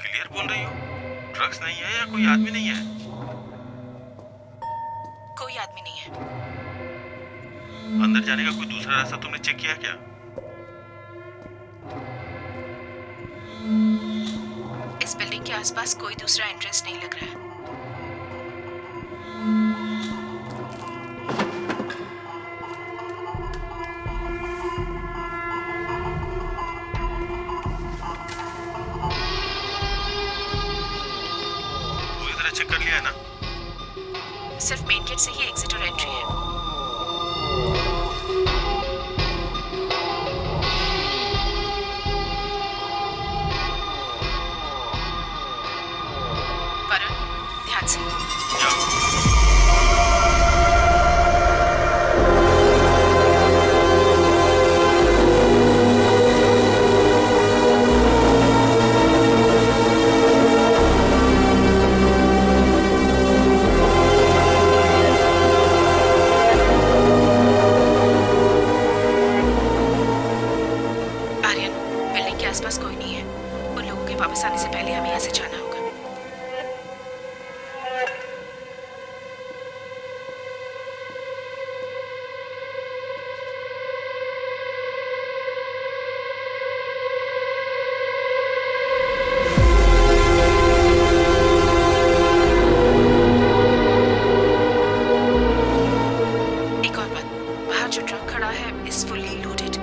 Clear बोल रही हो? ड्रग्स नहीं है या कोई आदमी नहीं है? कोई आदमी नहीं है। अंदर जाने का कोई दूसरा रास्ता तुमने चेक किया क्या? इस बिल्डिंग के आसपास कोई दूसरा एंट्रेंस नहीं लग रहा है। पूरी तरह चेक कर लिया है ना? सिर्फ मेन गेट से ही एग्जिट और एंट्री है। वरुण, ध्यान से। आर्यन, बिल्डिंग के आसपास कोई नहीं है। उन लोगों के वापस आने से पहले हमें यहाँ से जाना होगा। एक और बात, बाहर जो ट्रक खड़ा है इज फुल्ली लोडेड।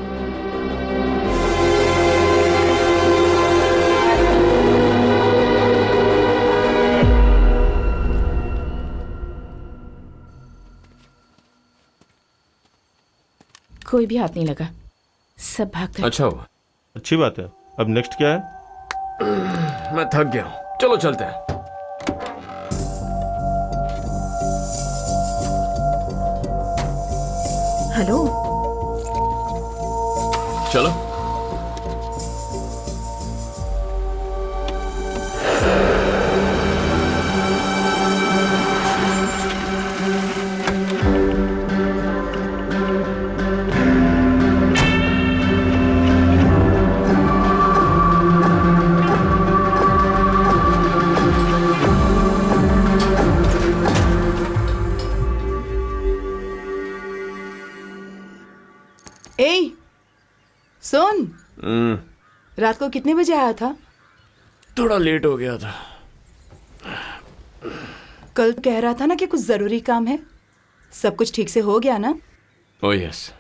कोई भी हाथ नहीं लगा, सब भाग गए। अच्छा हुआ। अच्छी बात है। अब नेक्स्ट क्या है? मैं थक गया हूँ, चलो चलते हैं। हेलो, चलो। ए, सुन, रात को कितने बजे आया था? थोड़ा लेट हो गया था। कल कह रहा था ना कि कुछ जरूरी काम है। सब कुछ ठीक से हो गया ना? Oh yes.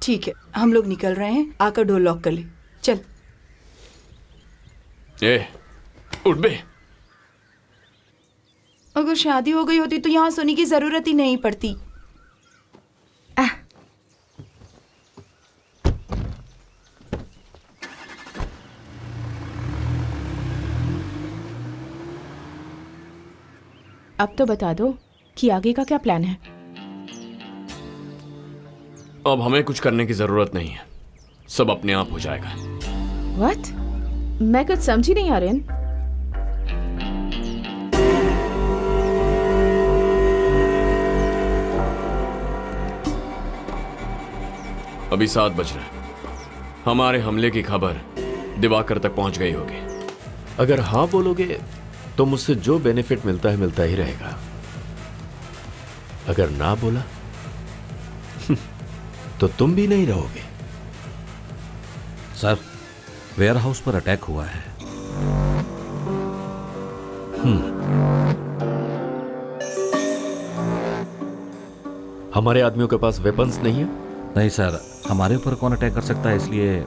ठीक है, हम लोग निकल रहे हैं। आकर डोर लॉक कर ले। चल। ए, उठ बे। अगर शादी हो गई होती तो यहाँ सोने की जरूरत ही नहीं पड़ती। अब तो बता दो कि आगे का क्या प्लान है। अब हमें कुछ करने की जरूरत नहीं है, सब अपने आप हो जाएगा। What? मैं कुछ समझी नहीं आर्यन। अभी 7 बज रहे हैं। हमारे हमले की खबर दिवाकर तक पहुंच गई होगी। अगर हाँ बोलोगे तो मुझसे जो बेनिफिट मिलता है मिलता ही रहेगा। अगर ना बोला तो तुम भी नहीं रहोगे। सर, वेयर हाउस पर अटैक हुआ है। हमारे आदमियों के पास वेपन्स नहीं है? नहीं सर, हमारे ऊपर कौन अटैक कर सकता है, इसलिए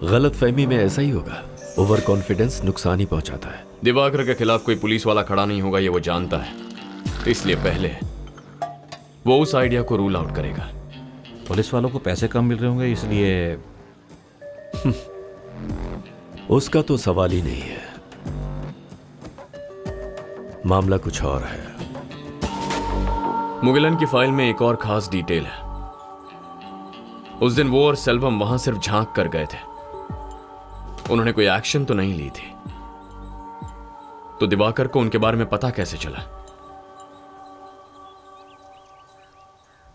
गलत फहमी में ऐसा ही होगा। ओवर कॉन्फिडेंस नुकसान ही पहुंचाता है। दिवाकर के खिलाफ कोई पुलिस वाला खड़ा नहीं होगा, ये वो जानता है। इसलिए पहले वो उस आइडिया को रूल आउट करेगा। पुलिस वालों को पैसे कम मिल रहे होंगे, इसलिए उसका तो सवाल ही नहीं है। मामला कुछ और है। मुगिलन की फाइल में एक और खास डिटेल है। उस दिन वो और सेल्वम वहां सिर्फ झांक कर गए थे, उन्होंने कोई एक्शन तो नहीं ली थी। तो दिवाकर को उनके बारे में पता कैसे चला?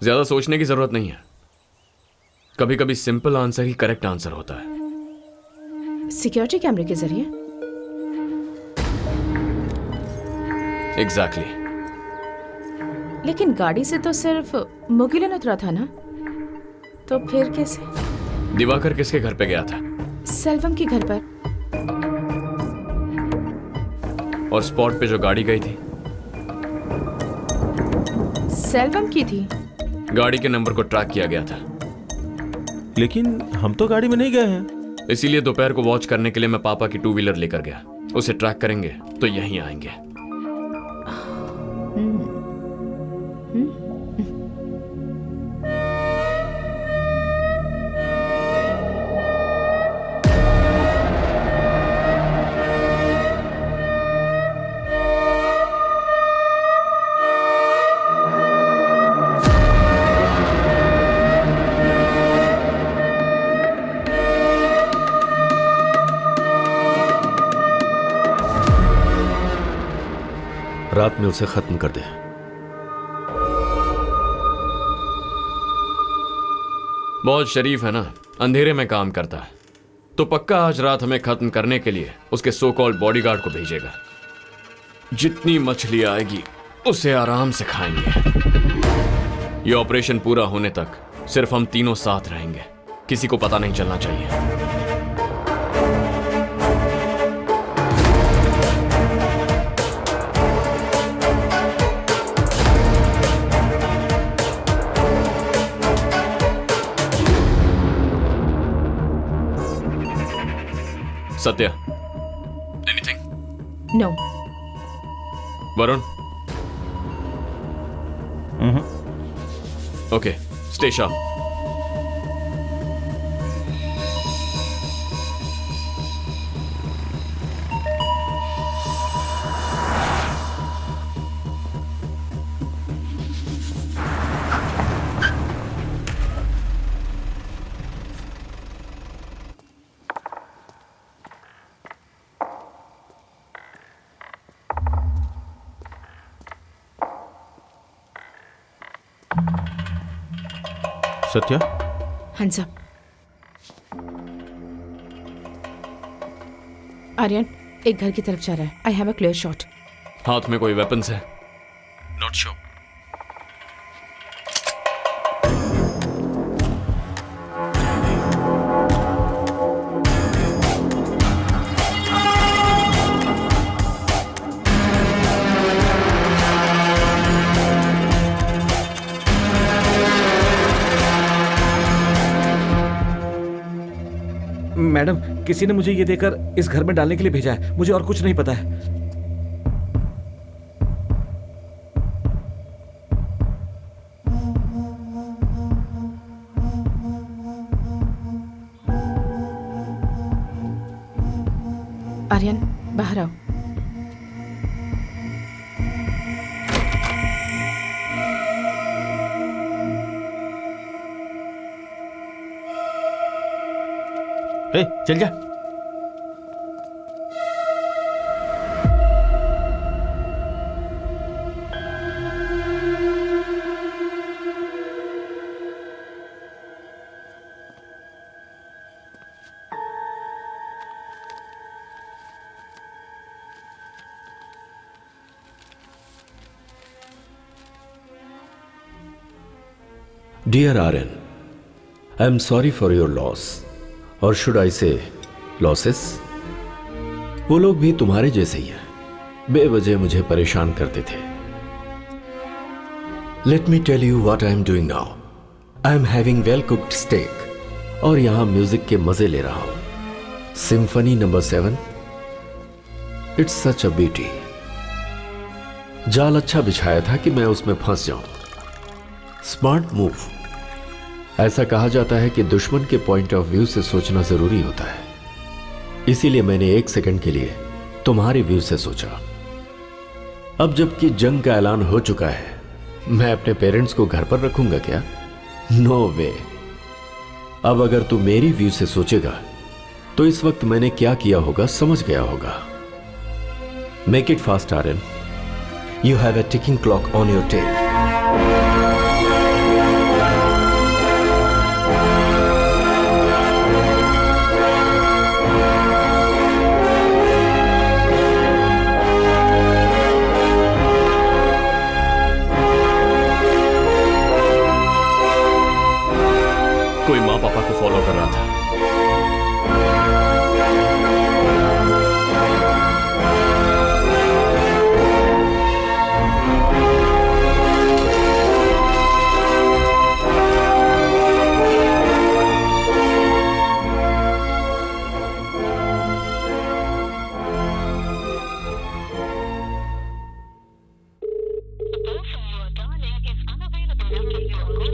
ज्यादा सोचने की जरूरत नहीं है। कभी कभी सिंपल आंसर ही करेक्ट आंसर होता है। सिक्योरिटी कैमरे के जरिए? एग्जैक्टली। लेकिन गाड़ी से तो सिर्फ मुगिलन उतरा था ना, तो फिर कैसे? दिवाकर किसके घर पे गया था? सेल्वम के घर पर। और स्पॉट पे जो गाड़ी गई थी सेल्वम की थी। गाड़ी के नंबर को ट्रैक किया गया था। लेकिन हम तो गाड़ी में नहीं गए हैं। इसीलिए दोपहर को वॉच करने के लिए मैं पापा की 2 व्हीलर लेकर गया। उसे ट्रैक करेंगे तो यहीं आएंगे। रात में उसे खत्म कर दे। बहुत शरीफ है ना, अंधेरे में काम करता है। तो पक्का आज रात हमें खत्म करने के लिए उसके सो कॉल्ड बॉडीगार्ड को भेजेगा। जितनी मछली आएगी उसे आराम से खाएंगे। ये ऑपरेशन पूरा होने तक सिर्फ हम तीनों साथ रहेंगे, किसी को पता नहीं चलना चाहिए। Satya, anything? No. Varun? Okay, Stay sharp. Satya, hands up. Aryan एक घर की तरफ जा रहा है। I have a clear shot. हाथ में कोई वेपन्स है? Not sure. मैडम, किसी ने मुझे ये देकर इस घर में डालने के लिए भेजा है। मुझे और कुछ नहीं पता है। आर्यन बाहर आओ। ए, चल जा। Dear Aryan, I am sorry for your loss. और शुड आई से लॉसेस? वो लोग भी तुम्हारे जैसे ही हैं, बेवजह मुझे परेशान करते थे। Let me tell you what I am doing now. I am having well cooked steak और यहां म्यूजिक के मजे ले रहा हूं। Symphony number 7, it's such a beauty. जाल अच्छा बिछाया था कि मैं उसमें फंस जाऊं। Smart move. ऐसा कहा जाता है कि दुश्मन के पॉइंट ऑफ व्यू से सोचना जरूरी होता है, इसीलिए मैंने एक सेकंड के लिए तुम्हारे व्यू से सोचा। अब जबकि जंग का ऐलान हो चुका है, मैं अपने पेरेंट्स को घर पर रखूंगा क्या? नो वे। अब अगर तू मेरी व्यू से सोचेगा तो इस वक्त मैंने क्या किया होगा समझ गया होगा। Make it fast Aryan, you have a ticking clock on your tail. कोई माँ पापा को फॉलो कर रहा था।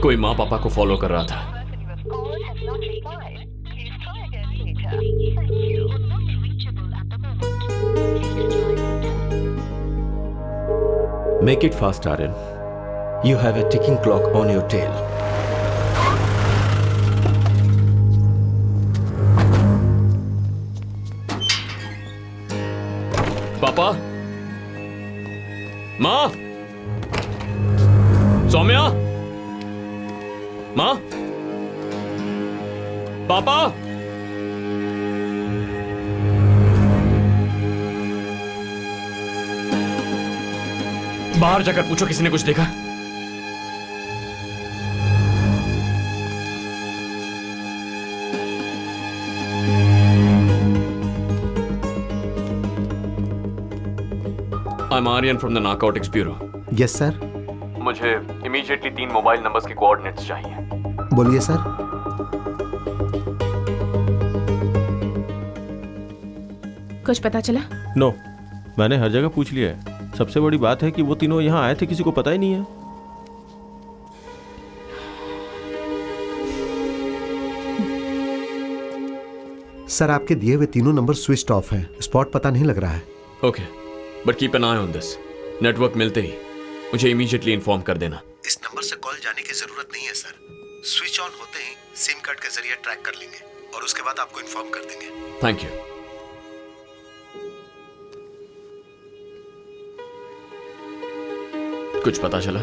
कोई माँ पापा को फॉलो कर रहा था। Make it fast, Aryan. You have a ticking clock on your tail. पापा, माँ, सौम्या, माँ, पापा। बाहर जाकर पूछो किसी ने कुछ देखा? I'm Aryan from the Narcotics Bureau. Yes sir. मुझे इमीडिएटली 3 मोबाइल नंबर्स के कोऑर्डिनेट्स चाहिए। बोलिए सर। कुछ पता चला? नो, मैंने हर जगह पूछ लिया है। सबसे बड़ी बात है कि वो तीनों यहाँ आए थे, किसी को पता ही नहीं है। सर आपके दिए हुए तीनों नंबर स्विच ऑफ हैं, स्पॉट पता नहीं लग रहा है। Okay, but keep an I on this. Network मिलते ही मुझे इमीडिएटली इन्फॉर्म कर देना। इस नंबर से कॉल जाने की जरूरत नहीं है सर, स्विच ऑन होते ही सिम कार्ड के जरिए ट्रैक कर लेंगे और उसके बाद आपको इन्फॉर्म कर देंगे। Thank you. कुछ पता चला?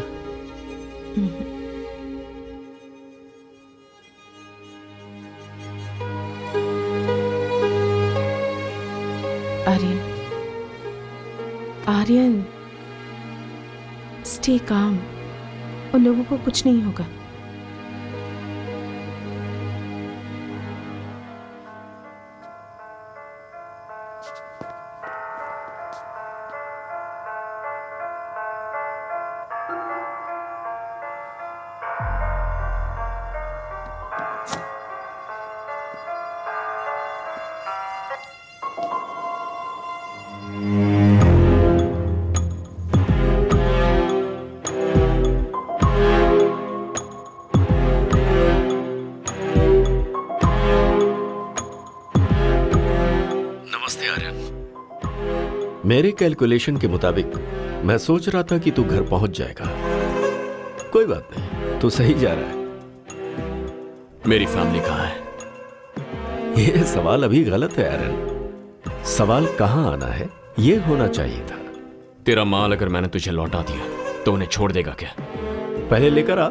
Aryan, Aryan, stay calm. उन लोगों को कुछ नहीं होगा। मेरे कैलकुलेशन के मुताबिक मैं सोच रहा था कि तू घर पहुंच जाएगा। कोई बात नहीं, तू सही जा रहा है। मेरी फैमिली कहाँ है? यह सवाल अभी गलत है आर्यन। सवाल कहाँ आना है ये होना चाहिए था। तेरा माल अगर मैंने तुझे लौटा दिया तो उन्हें छोड़ देगा क्या? पहले लेकर आ,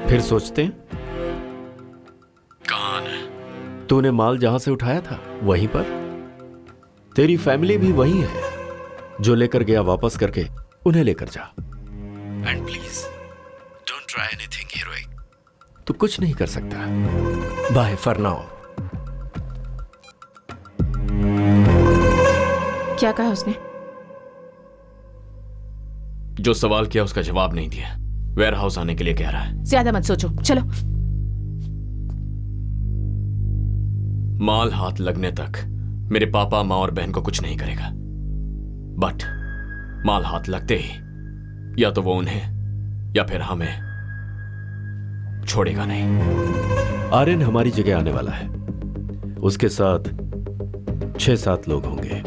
फिर सोचते हैं। कहाँ आना है? तूने माल जहां से उठाया था वहीं पर। तेरी फैमिली भी वही है। जो लेकर गया वापस करके उन्हें लेकर जा। And please don't try anything heroic. तू कुछ नहीं कर सकता। Bye for now. क्या कहा उसने? जो सवाल किया उसका जवाब नहीं दिया। वेयर हाउस आने के लिए कह रहा है। ज्यादा मत सोचो, चलो। माल हाथ लगने तक मेरे पापा, माँ और बहन को कुछ नहीं करेगा। बट माल हाथ लगते ही या तो वो उन्हें या फिर हमें छोड़ेगा नहीं। आर्यन हमारी जगह आने वाला है। उसके साथ 6-7 लोग होंगे,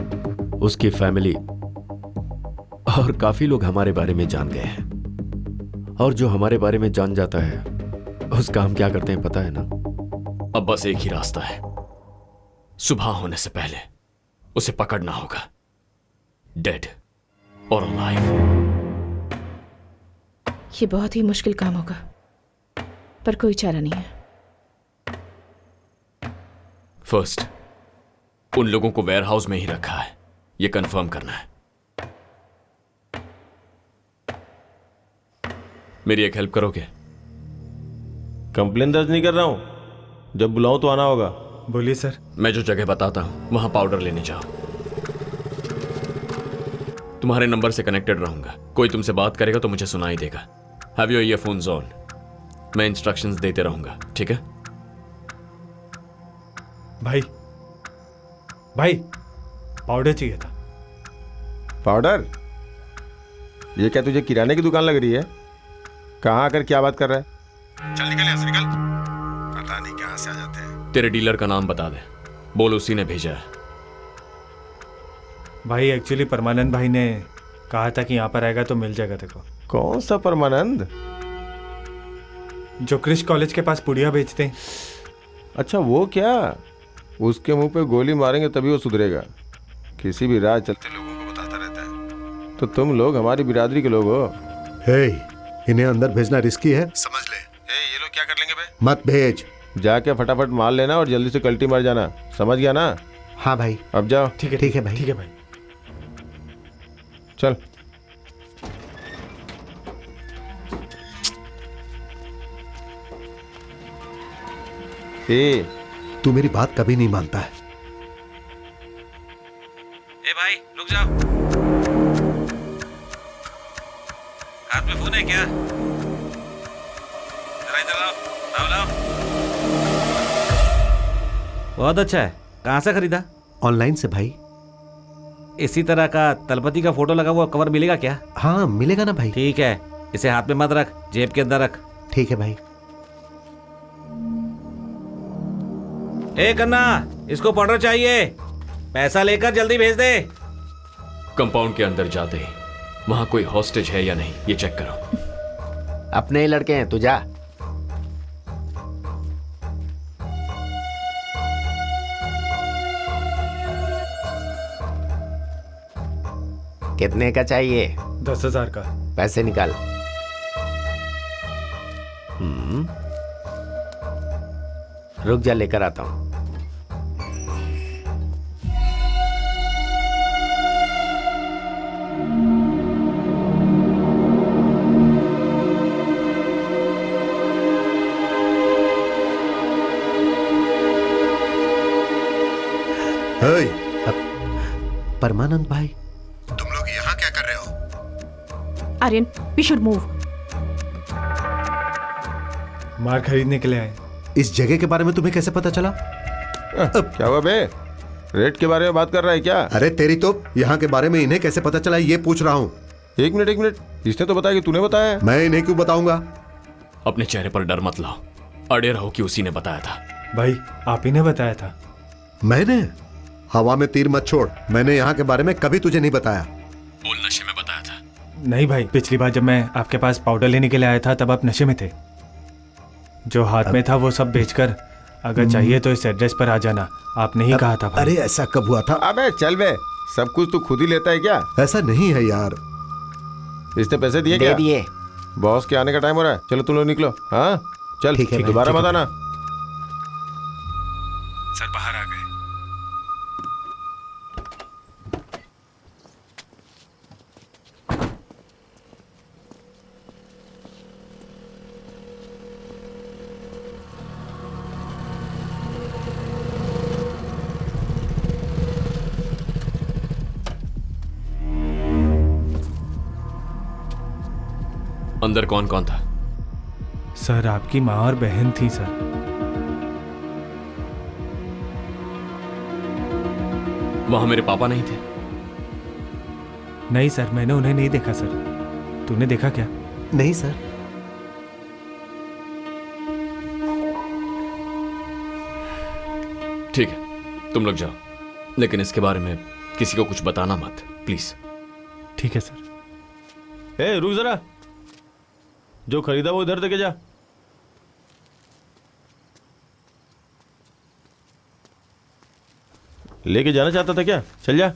उसकी फैमिली और काफी लोग हमारे बारे में जान गए हैं। और जो हमारे बारे में जान जाता है उसका हम क्या करते हैं पता है ना? अब बस एक ही रास्ता है। सुबह होने से पहले उसे पकड़ना होगा, डेड और अलाइव। ये बहुत ही मुश्किल काम होगा, पर कोई चारा नहीं है। फर्स्ट उन लोगों को वेयरहाउस में ही रखा है, ये कंफर्म करना है। मेरी एक हेल्प करोगे? कंप्लेन दर्ज नहीं कर रहा हूं, जब बुलाऊं तो आना होगा। बोलिए सर। मैं जो जगह बताता हूं वहां पाउडर लेने जाओ। तुम्हारे नंबर से कनेक्टेड रहूंगा। कोई तुमसे बात करेगा तो मुझे सुनाई देगा। Have your earphones on. मैं इंस्ट्रक्शंस देते रहूंगा, ठीक है? भाई पाउडर चाहिए था। पाउडर? ये क्या तुझे किराने की दुकान लग रही है? कहाँ आकर क्या बात कर रहा है? चल निकल यहाँ से, निकल। पता नहीं कहाँ से आ जाते हैं। तेरे डीलर का नाम बता दे। बोल उसी ने भेजा है। भाई एक्चुअली परमानंद भाई ने कहा था कि यहाँ पर आएगा तो मिल जाएगा देखो। कौन सा परमानंद? जो क्रिश कॉलेज के पास पुड़िया बेचते हैं। अच्छा वो क्या? उसके मुंह पे गोली मारेंगे तभी वो सुधरेगा। किसी भी राह चलते लोगों को बताता रहता है। तो तुम लोग हमारी बिरादरी के लोग हो। हे, इन्हें अंदर भेजना रिस्की है, समझ ले। ये लोग क्या कर लेंगे बे? मत भेज। जाके फटाफट माल लेना और जल्दी से कल्टी मार जाना, समझ गया ना? हाँ भाई। अब जाओ। ठीक है भाई। ठीक है भाई। चल। तू मेरी बात कभी नहीं मानता है। ए भाई रुक जाओ। हाथ में फोन है क्या? जरा इधर लाओ। लाओ। बहुत अच्छा है। कहाँ से खरीदा? ऑनलाइन से भाई। इसी तरह का तलपति का फोटो लगा हुआ कवर मिलेगा क्या? हाँ मिलेगा ना भाई। ठीक है, इसे हाथ में मत रख, जेब के अंदर रख। ठीक है भाई। ए कन्ना, इसको पाउडर चाहिए, पैसा लेकर जल्दी भेज दे। कंपाउंड के अंदर जाते ही वहां कोई हॉस्टेज है या नहीं ये चेक करो। अपने ही लड़के हैं, तू जा। कितने का चाहिए? 10,000 का। पैसे निकाल। रुक जा, लेकर आता हूं। परमानंद भाई, तुम लोग यहाँ क्या कर रहे हो? Aryan, we should move. मार खरीदने के लिए आए। इस जगह के बारे में तुम्हें कैसे पता चला? क्या हुआ बे? रेट के बारे में बात कर रहा है क्या? अरे तेरी तो, यहाँ के बारे में इन्हें कैसे पता चला ये पूछ रहा हूँ। एक मिनट, इसने तो बताया कि तूने बताया। मैं इन्हें क्यों बताऊंगा? अपने चेहरे पर डर मत लाओ, अड़े रहो कि उसी ने बताया था। भाई आप ही ने बताया था। मैंने? हवा में तीर मत छोड़, मैंने यहाँ के बारे में कभी तुझे नहीं बताया। बोल नशे में बताया था। नहीं भाई, पिछली बार जब मैं आपके पास पाउडर लेने के लिए आया था तब आप नशे में थे। जो हाथ में था वो सब बेचकर अगर चाहिए तो इस एड्रेस पर आ जाना, आपने ही कहा था भाई। अरे ऐसा कब हुआ था? अबे चल बे, सब कुछ तू खुद ही लेता है क्या? ऐसा नहीं है यार। इसने पैसे दिए दे क्या? दिए। बॉस के आने का टाइम हो रहा है, चलो तुम लोग निकलो। हाँ चल, ठीक है, दोबारा ठीक मत है। आना। सर बाहर आ गए। अंदर कौन कौन था? सर आपकी माँ और बहन थी सर। वहां मेरे पापा नहीं थे? नहीं सर, मैंने उन्हें नहीं देखा सर। तूने देखा क्या? नहीं सर। ठीक है, तुम लोग जाओ, लेकिन इसके बारे में किसी को कुछ बताना मत, प्लीज। ठीक है सर। ए रुक जरा, जो खरीदा वो इधर देके जा। लेके जाना चाहता था क्या? चल जा।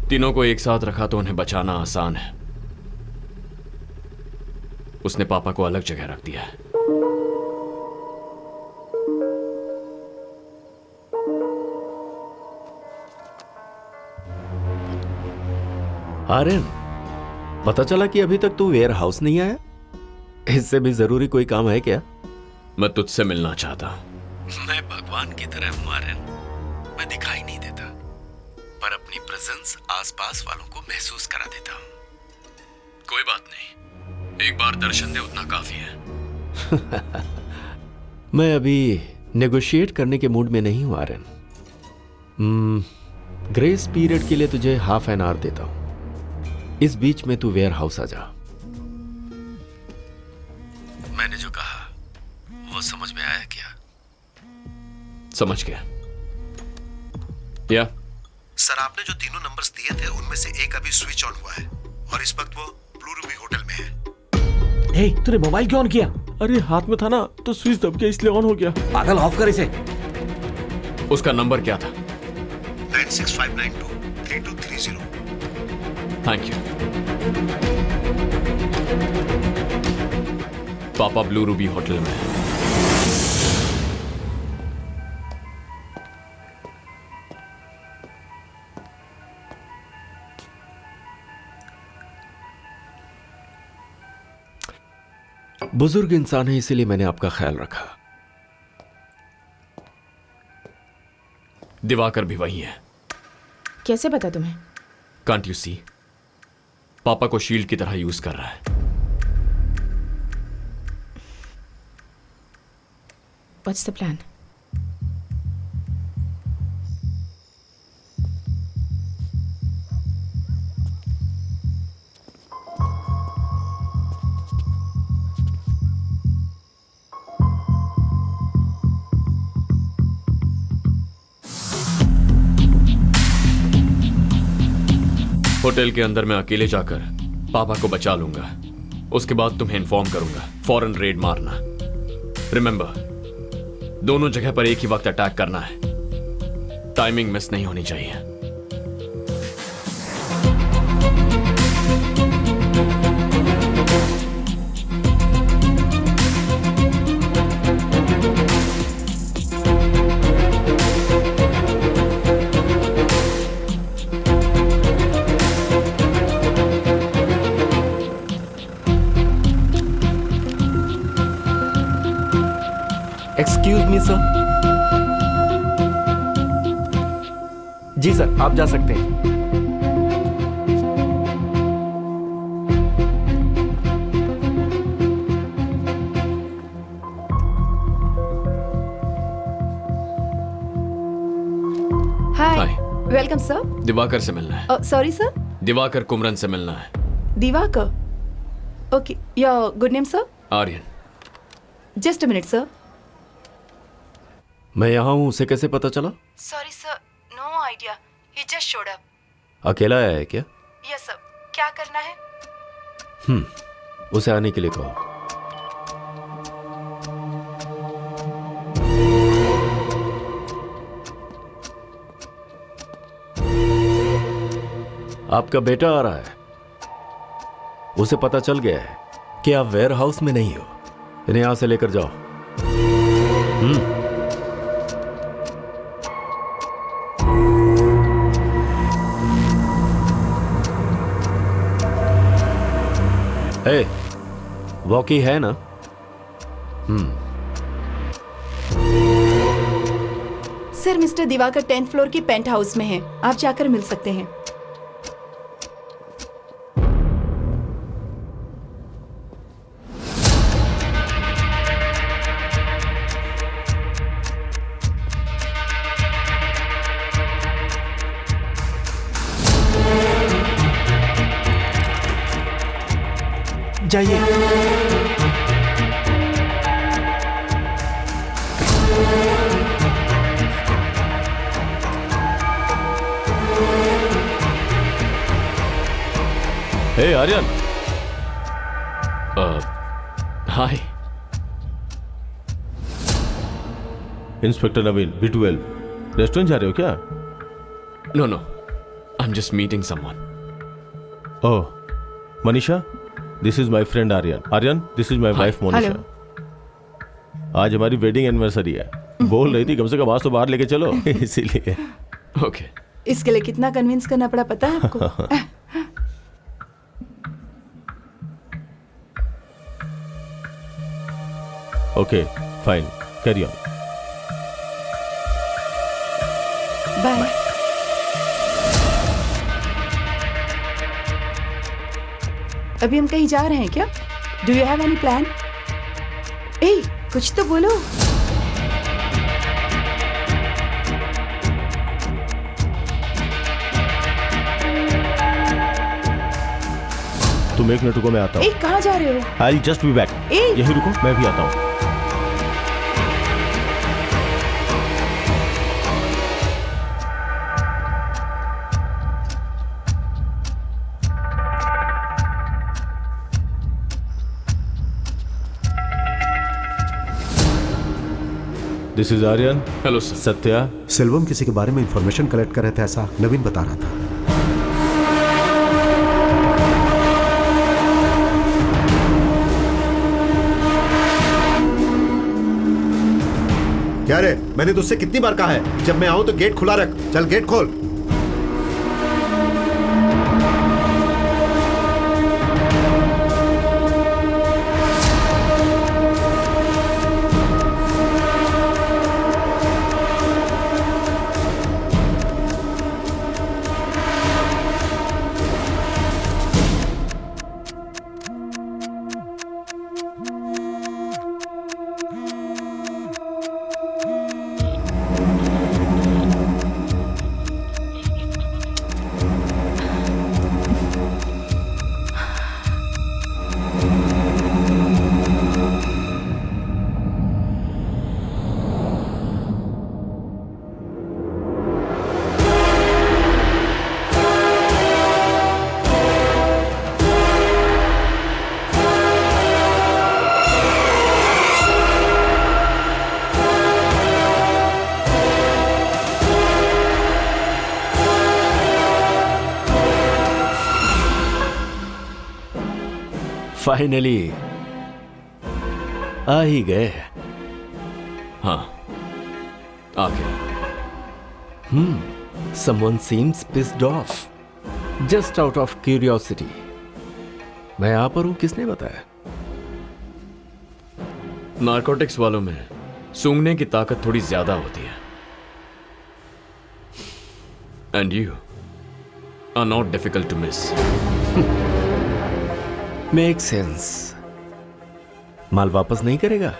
तीनों को एक साथ रखा तो उन्हें बचाना आसान है। उसने पापा को अलग जगह रख दिया है। आर्यन, पता चला कि अभी तक तू वेयर हाउस नहीं आया। इससे भी जरूरी कोई काम है क्या? मैं तुझसे मिलना चाहता हूं। मैं भगवान की तरह हूं आर्यन। मैं दिखाई नहीं देता, पर अपनी प्रेजेंस आसपास वालों को महसूस करा देता हूं। कोई बात नहीं, एक बार दर्शन दे उतना काफी है। मैं अभी नेगोशिएट करने के मूड में नहीं हूं आर्यन। ग्रेस पीरियड के लिए तुझे हाफ एन आवर देता हूं। इस बीच में तू वेयर हाउस आ जा। मैंने जो कहा वो समझ में आया क्या? समझ गया। या सर, आपने जो तीनों नंबर्स दिए थे उनमें से एक अभी स्विच ऑन हुआ है और इस वक्त वो ब्लू रूबी होटल में है। हे, तूने मोबाइल क्यों ऑन किया? अरे हाथ में था ना तो स्विच दब गया इसलिए ऑन हो गया। पागल, ऑफ कर इसे। उसका नंबर क्या था? 96592 3230। Thank you. पापा ब्लू रूबी होटल में है। बुजुर्ग इंसान है, इसीलिए मैंने आपका ख्याल रखा। दिवाकर भी वही है। कैसे पता तुम्हें? Can't you see? पापा को शील्ड की तरह यूज कर रहा है। What's the plan? होटल के अंदर मैं अकेले जाकर पापा को बचा लूंगा। उसके बाद तुम्हें इन्फॉर्म करूंगा। फौरन रेड मारना। रिमेंबर, दोनों जगह पर एक ही वक्त अटैक करना है। टाइमिंग मिस नहीं होनी चाहिए। Excuse me sir. जी सर, आप जा सकते हैं। Hi, hi. Welcome sir. Divakar से मिलना है। Sorry sir. दिवाकर कुमरन से मिलना है। Diwakar. Okay, your good name sir? Aryan. Just a minute sir. मैं यहाँ हूँ, उसे कैसे पता चला? Sorry sir, no idea, he just showed up. अकेला आया है क्या? Yes sir. क्या करना है? उसे आने के लिए कहो। आपका बेटा आ रहा है। उसे पता चल गया है कि आप वेयर हाउस में नहीं हो। इन्हें यहां से लेकर जाओ। ए, वॉकी है ना? Sir, mister Diwakar 10th floor की पेंट हाउस में है। आप जाकर मिल सकते हैं। जाइए। Hey Aryan. Hi. Inspector Naveen, B12। Restaurant जा रहे हो क्या? No no, I am just meeting someone. Oh, Manisha, this is my friend Aryan. Aryan, this is my wife Monisha. आज हमारी वेडिंग एनिवर्सरी है। बोल रही थी कम से कम आज तो बाहर लेके चलो, इसीलिए। ओके। इसके लिए कितना कन्विंस करना पड़ा पता है आपको? Okay, fine, carry on. Bye. अभी हम कहीं जा रहे हैं क्या? Do you have any plan? ए, कुछ तो बोलो। तुम एक मिनट रुको, मैं आता हूँ। ए, कहाँ जा रहे हो? I just be back. यही रुको, मैं भी आता हूँ। This is Aryan. Hello sir. Satya. Selvam किसी के बारे में इंफॉर्मेशन कलेक्ट कर रहे थे, ऐसा नवीन बता रहा था। क्या रे, मैंने तुझसे कितनी बार कहा है जब मैं आऊं तो गेट खुला रख। चल गेट खोल। फाइनली आ ही गए। हाँ, आ गया। Someone seems pissed off. Just out of curiosity. मैं यहाँ पर हूँ, किसने बताया? नारकोटिक्स वालों में सूंघने की ताकत थोड़ी ज्यादा होती है। And you are not difficult to miss. Make sense. माल वापस नहीं करेगा?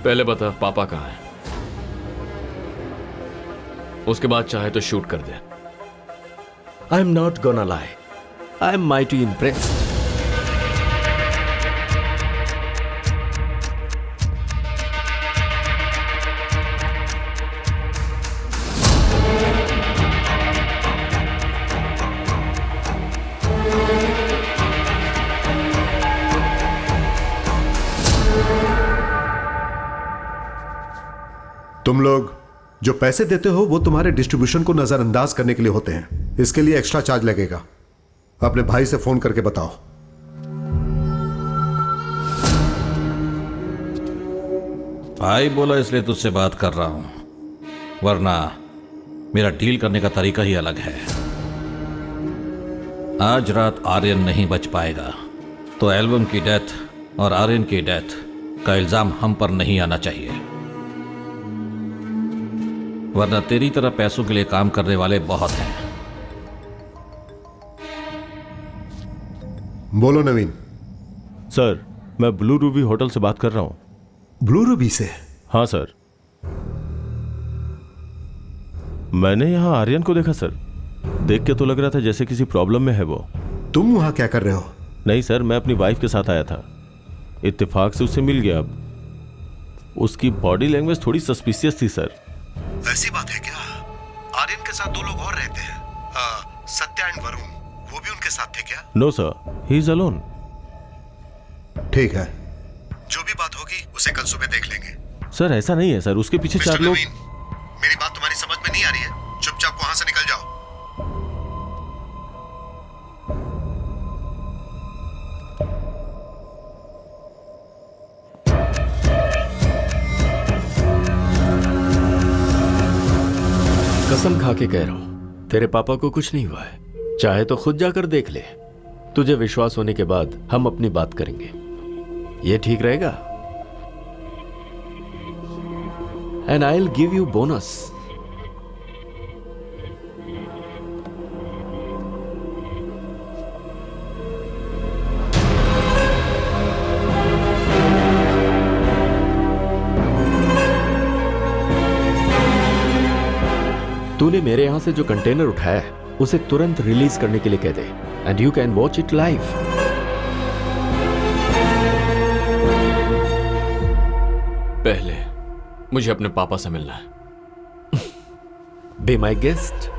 पहले बता पापा कहाँ है, उसके बाद चाहे तो शूट कर दे। I am not gonna lie, I am mighty impressed. तुम लोग जो पैसे देते हो वो तुम्हारे डिस्ट्रीब्यूशन को नजरअंदाज करने के लिए होते हैं। इसके लिए एक्स्ट्रा चार्ज लगेगा। अपने भाई से फोन करके बताओ। भाई बोला इसलिए तुझसे बात कर रहा हूं, वरना मेरा डील करने का तरीका ही अलग है। आज रात आर्यन नहीं बच पाएगा, तो एल्बम की डेथ और आर्यन की डेथ का इल्जाम हम पर नहीं आना चाहिए, वरना तेरी तरह पैसों के लिए काम करने वाले बहुत हैं। बोलो नवीन। सर, मैं ब्लू रूबी होटल से बात कर रहा हूँ। ब्लू रूबी से? हाँ सर। मैंने यहाँ आर्यन को देखा सर। देख के तो लग रहा था जैसे किसी प्रॉब्लम में है वो। तुम वहां क्या कर रहे हो? नहीं सर, मैं अपनी वाइफ के साथ आया था, इत्तेफाक से उससे मिल गया। अब उसकी बॉडी लैंग्वेज थोड़ी सस्पिशियस थी सर। ऐसी बात है क्या? आर्यन के साथ 2 लोग और रहते हैं, सत्या एंड वरुण, वो भी उनके साथ थे क्या? No sir, he is alone. ठीक है, जो भी बात होगी उसे कल सुबह देख लेंगे। सर ऐसा नहीं है सर, उसके पीछे 4 लोग। मेरी बात तुम्हारी समझ में नहीं आ रही है? चुपचाप वहां से निकल जाओ। कसम खा के कह रहा हूं, तेरे पापा को कुछ नहीं हुआ है। चाहे तो खुद जाकर देख ले। तुझे विश्वास होने के बाद हम अपनी बात करेंगे। ये ठीक रहेगा? And I will give you bonus. तूने मेरे यहां से जो कंटेनर उठाया है उसे तुरंत रिलीज करने के लिए कह दे, and you can watch it live. पहले मुझे अपने पापा से मिलना है। Be my guest.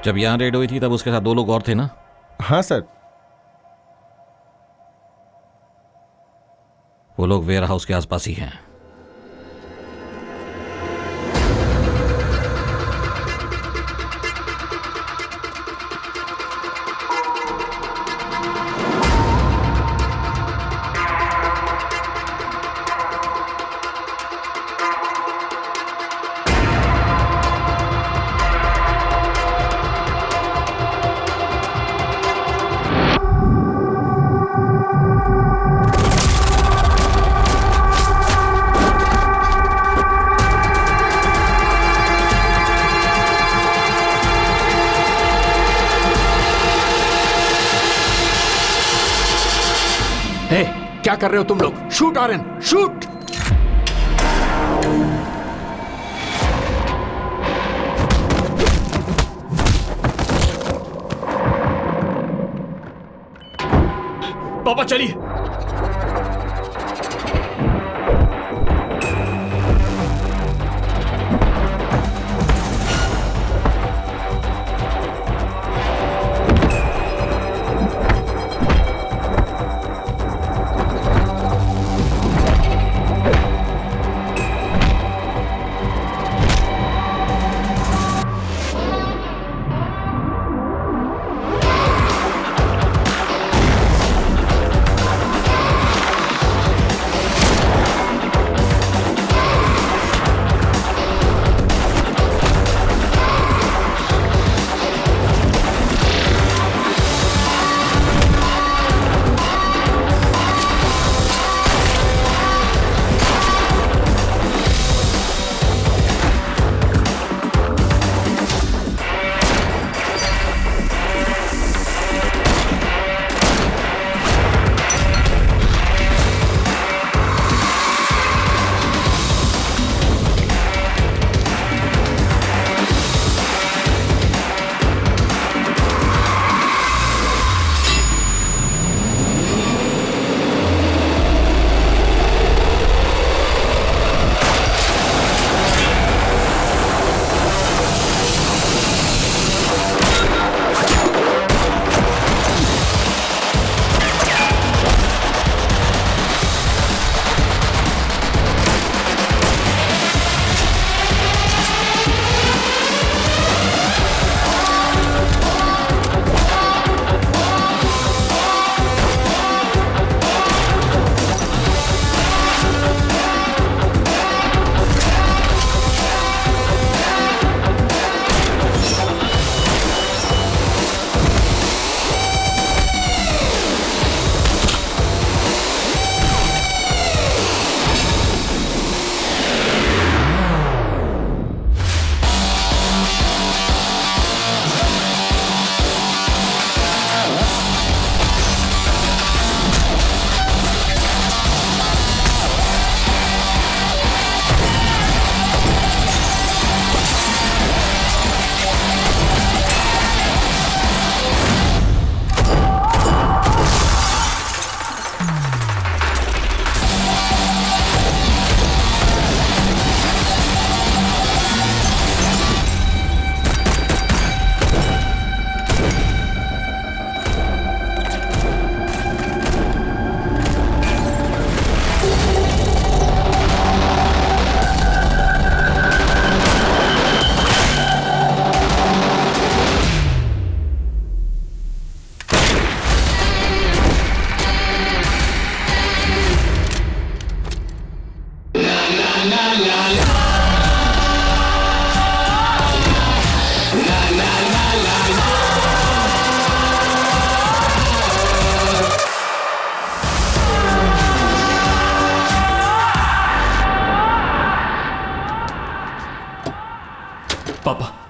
जब यहां रेड हुई थी तब उसके साथ 2 लोग और थे ना? हाँ सर। वो लोग वेयर हाउस के आसपास ही हैं। क्या कर रहे हो तुम लोग? Shoot Aryan, shoot! पापा चलिए।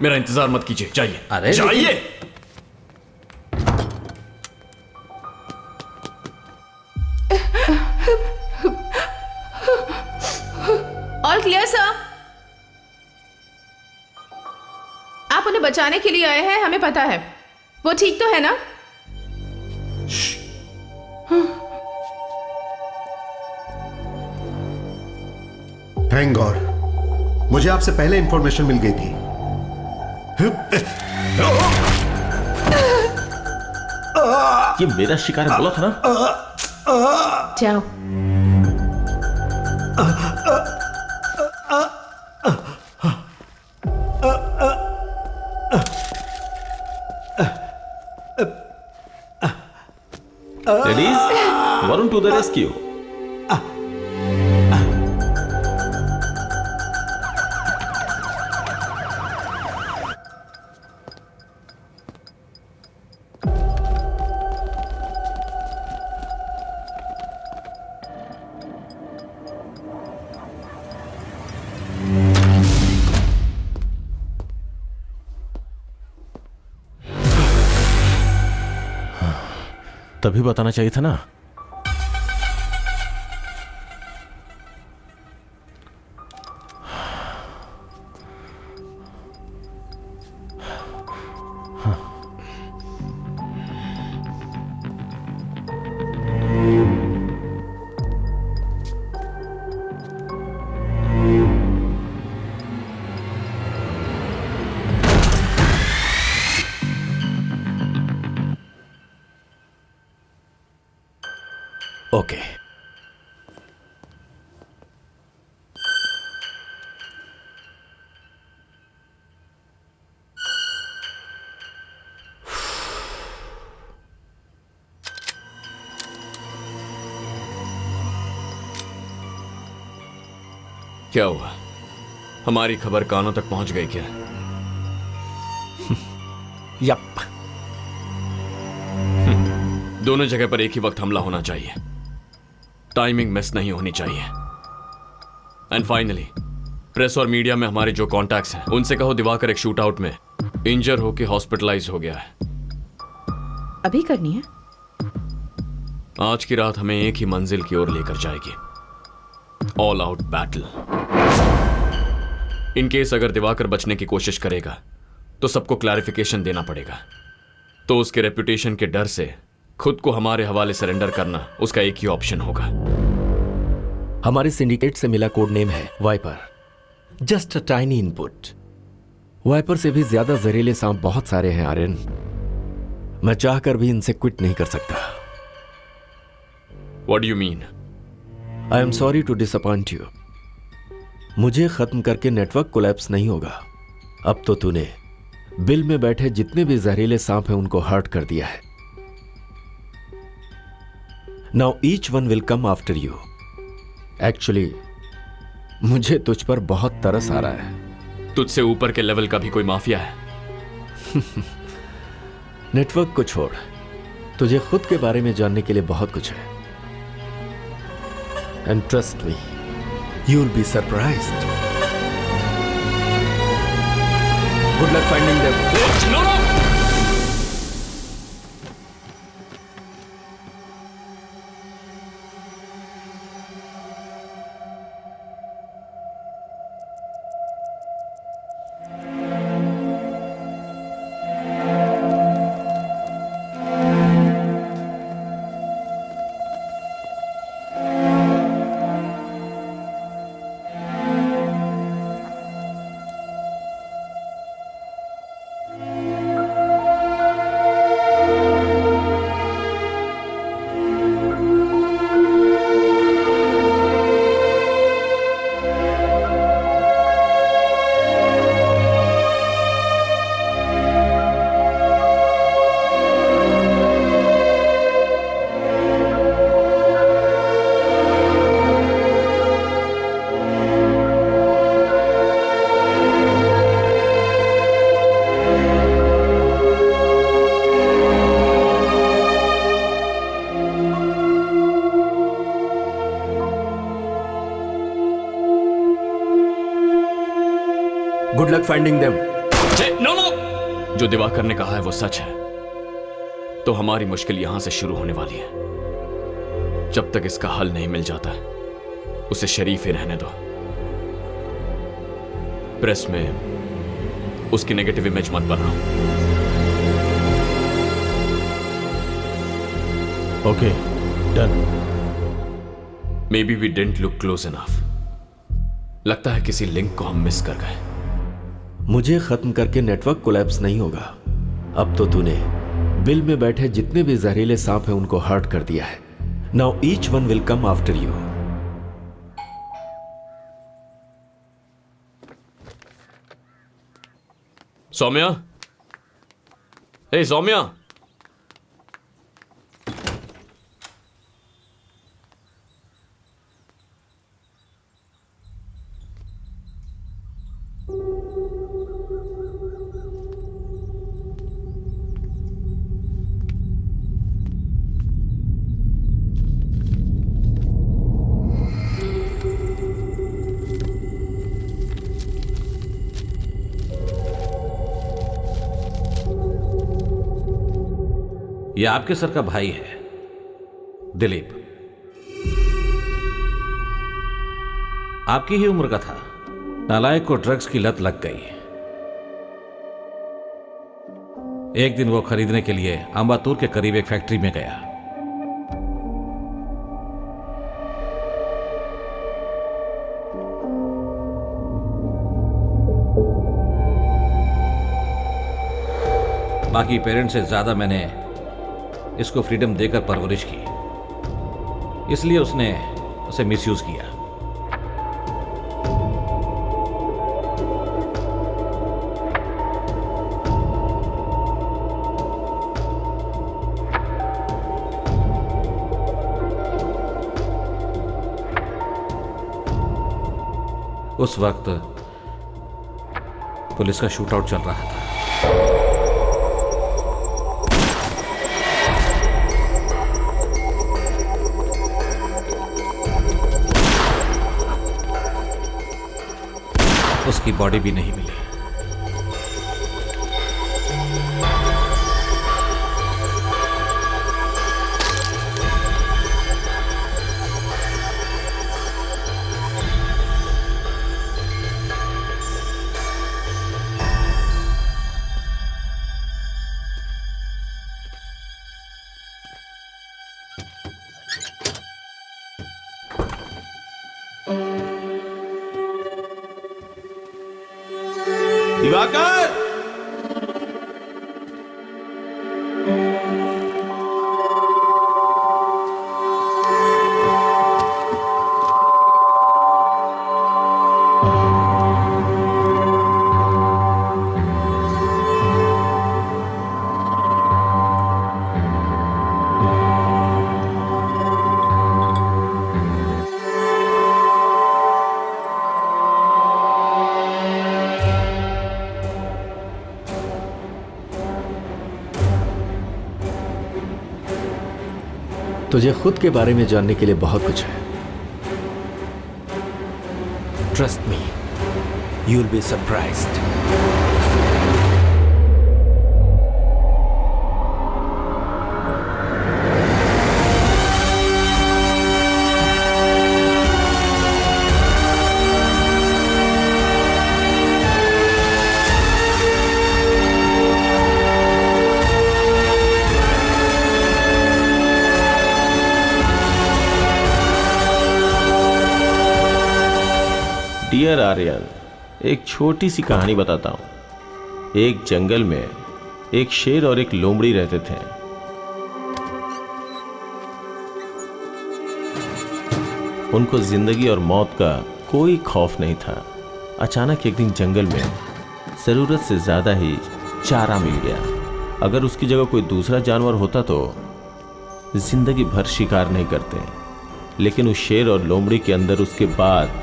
मेरा इंतजार मत कीजिए, जाइए। अरे जाइए। All clear sir. आप उन्हें बचाने के लिए आए हैं, हमें पता है। वो ठीक तो है ना? थैंक गॉड, मुझे आपसे पहले इंफॉर्मेशन मिल गई थी। ये मेरा शिकार है, बोला था ना। जाओ। Ladies, Varun to the rescue. तभी बताना चाहिए था ना। ओके। क्या हुआ? हमारी खबर कानों तक पहुंच गई क्या? यप। दोनों जगह पर एक ही वक्त हमला होना चाहिए, टाइमिंग मिस नहीं होनी चाहिए। एंड फाइनली प्रेस और मीडिया में हमारे जो कॉन्टैक्ट्स हैं उनसे कहो दिवाकर एक शूट आउट में इंजर होकर हॉस्पिटलाइज हो गया है। अभी करनी है? आज की रात हमें एक ही मंजिल की ओर लेकर जाएगी, all out battle. In case अगर दिवाकर बचने की कोशिश करेगा तो सबको क्लैरिफिकेशन देना पड़ेगा। तो उसके रेपुटेशन के डर से खुद को हमारे हवाले सरेंडर करना उसका एक ही ऑप्शन होगा। हमारे सिंडिकेट से मिला कोड नेम है viper. Just a tiny input. Viper से भी ज्यादा जहरीले सांप बहुत सारे हैं आर्यन। मैं चाहकर भी इनसे क्विट नहीं कर सकता। What do you mean? I am sorry to disappoint you. मुझे खत्म करके नेटवर्क कोलैप्स नहीं होगा। अब तो तूने बिल में बैठे जितने भी जहरीले सांप हैं उनको हर्ट कर दिया है। Now each one will come after you. Actually मुझे तुझ पर बहुत तरस आ रहा है। तुझसे ऊपर के लेवल का भी कोई माफिया है? नेटवर्क को छोड़, तुझे खुद के बारे में जानने के लिए बहुत कुछ है। And trust me, you will be surprised. Good luck finding them. Good luck finding them. No no, जो दिवाकर ने कहा है वो सच है, तो हमारी मुश्किल यहां से शुरू होने वाली है। जब तक इसका हल नहीं मिल जाता उसे शरीफ ही रहने दो। प्रेस में उसकी नेगेटिव इमेज मत बनाओ। Okay, done. Maybe we didn't look close enough. लगता है किसी लिंक को हम मिस कर गए। मुझे खत्म करके नेटवर्क कोलैप्स नहीं होगा। अब तो तूने बिल में बैठे जितने भी जहरीले सांप हैं उनको हर्ट कर दिया है। Now each one will come after you. Saumya, hey Saumya, यह आपके सर का भाई है, दिलीप। आपकी ही उम्र का था। नालायक को ड्रग्स की लत लग गई। एक दिन वो खरीदने के लिए अंबातूर के करीब एक फैक्ट्री में गया। बाकी पेरेंट्स से ज्यादा मैंने इसको फ्रीडम देकर परवरिश की, इसलिए उसने उसे मिसयूज किया। उस वक्त पुलिस का शूटआउट चल रहा था। उसकी बॉडी भी नहीं मिली। दिवाकर, तुझे खुद के बारे में जानने के लिए बहुत कुछ है। Trust me, you will be surprised. Dear Aryan, एक छोटी सी कहानी बताता हूं। एक जंगल में एक शेर और एक लोमड़ी रहते थे। उनको जिंदगी और मौत का कोई खौफ नहीं था। अचानक एक दिन जंगल में जरूरत से ज्यादा ही चारा मिल गया। अगर उसकी जगह कोई दूसरा जानवर होता तो जिंदगी भर शिकार नहीं करते, लेकिन उस शेर और लोमड़ी के अंदर उसके बाद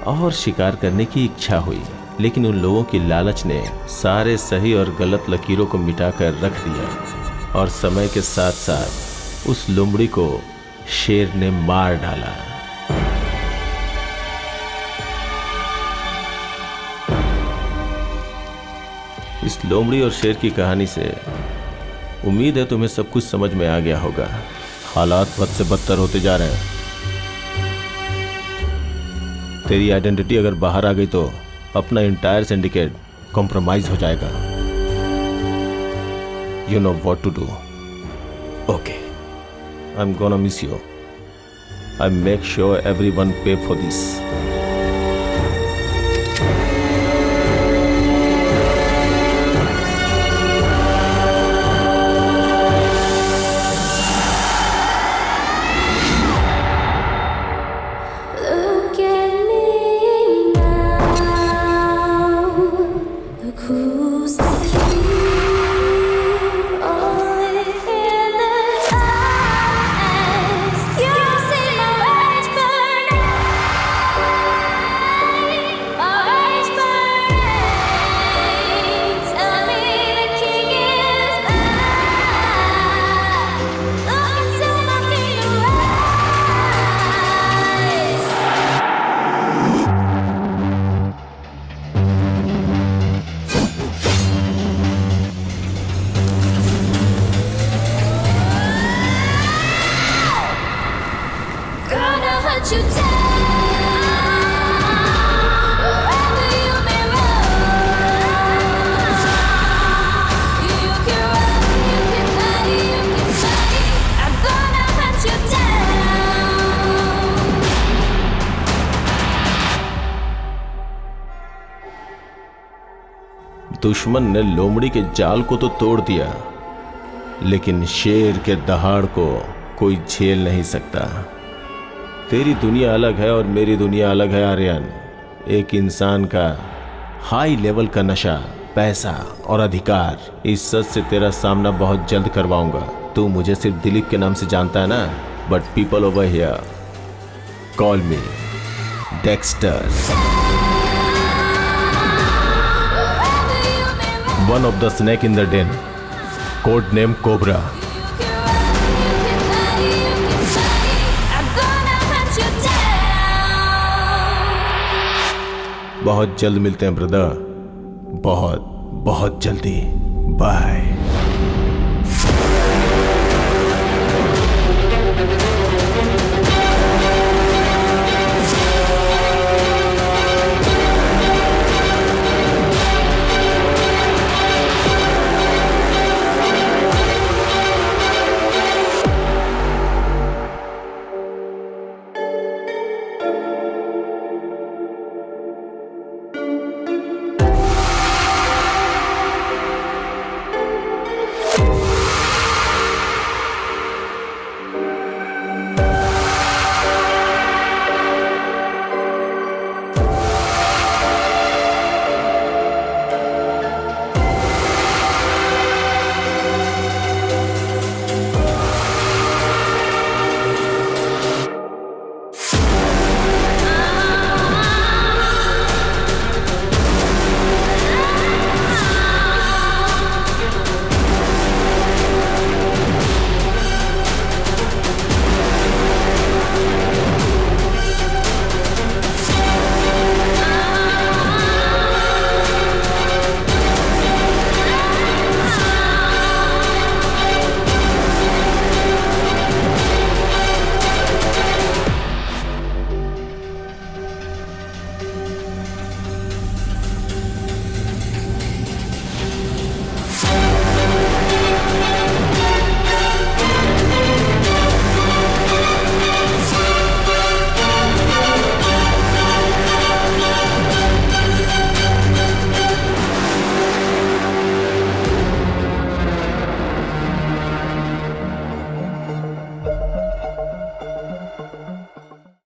और शिकार करने की इच्छा हुई। लेकिन उन लोगों की लालच ने सारे सही और गलत लकीरों को मिटाकर रख दिया और समय के साथ साथ उस लोमड़ी को शेर ने मार डाला। इस लोमड़ी और शेर की कहानी से उम्मीद है तुम्हें सब कुछ समझ में आ गया होगा। हालात बद से बदतर होते जा रहे हैं। तेरी आइडेंटिटी अगर बाहर आ गई तो अपना इंटायर सिंडिकेट कॉम्प्रोमाइज हो जाएगा। You know what to do. Okay, I am gonna miss you. I make sure everyone pay for this. दुश्मन ने लोमड़ी के जाल को तो तोड़ दिया, लेकिन शेर के दहाड़ को कोई झेल नहीं सकता। तेरी दुनिया अलग है और मेरी दुनिया अलग है आर्यन। एक इंसान का हाई लेवल का नशा, पैसा और अधिकार, इस सच से तेरा सामना बहुत जल्द करवाऊंगा। तू मुझे सिर्फ दिलीप के नाम से जानता है ना, but people over here call me Dexter, one of the snake in the den, code name Cobra. बहुत जल्द मिलते हैं ब्रदर, बहुत बहुत जल्दी। बाय।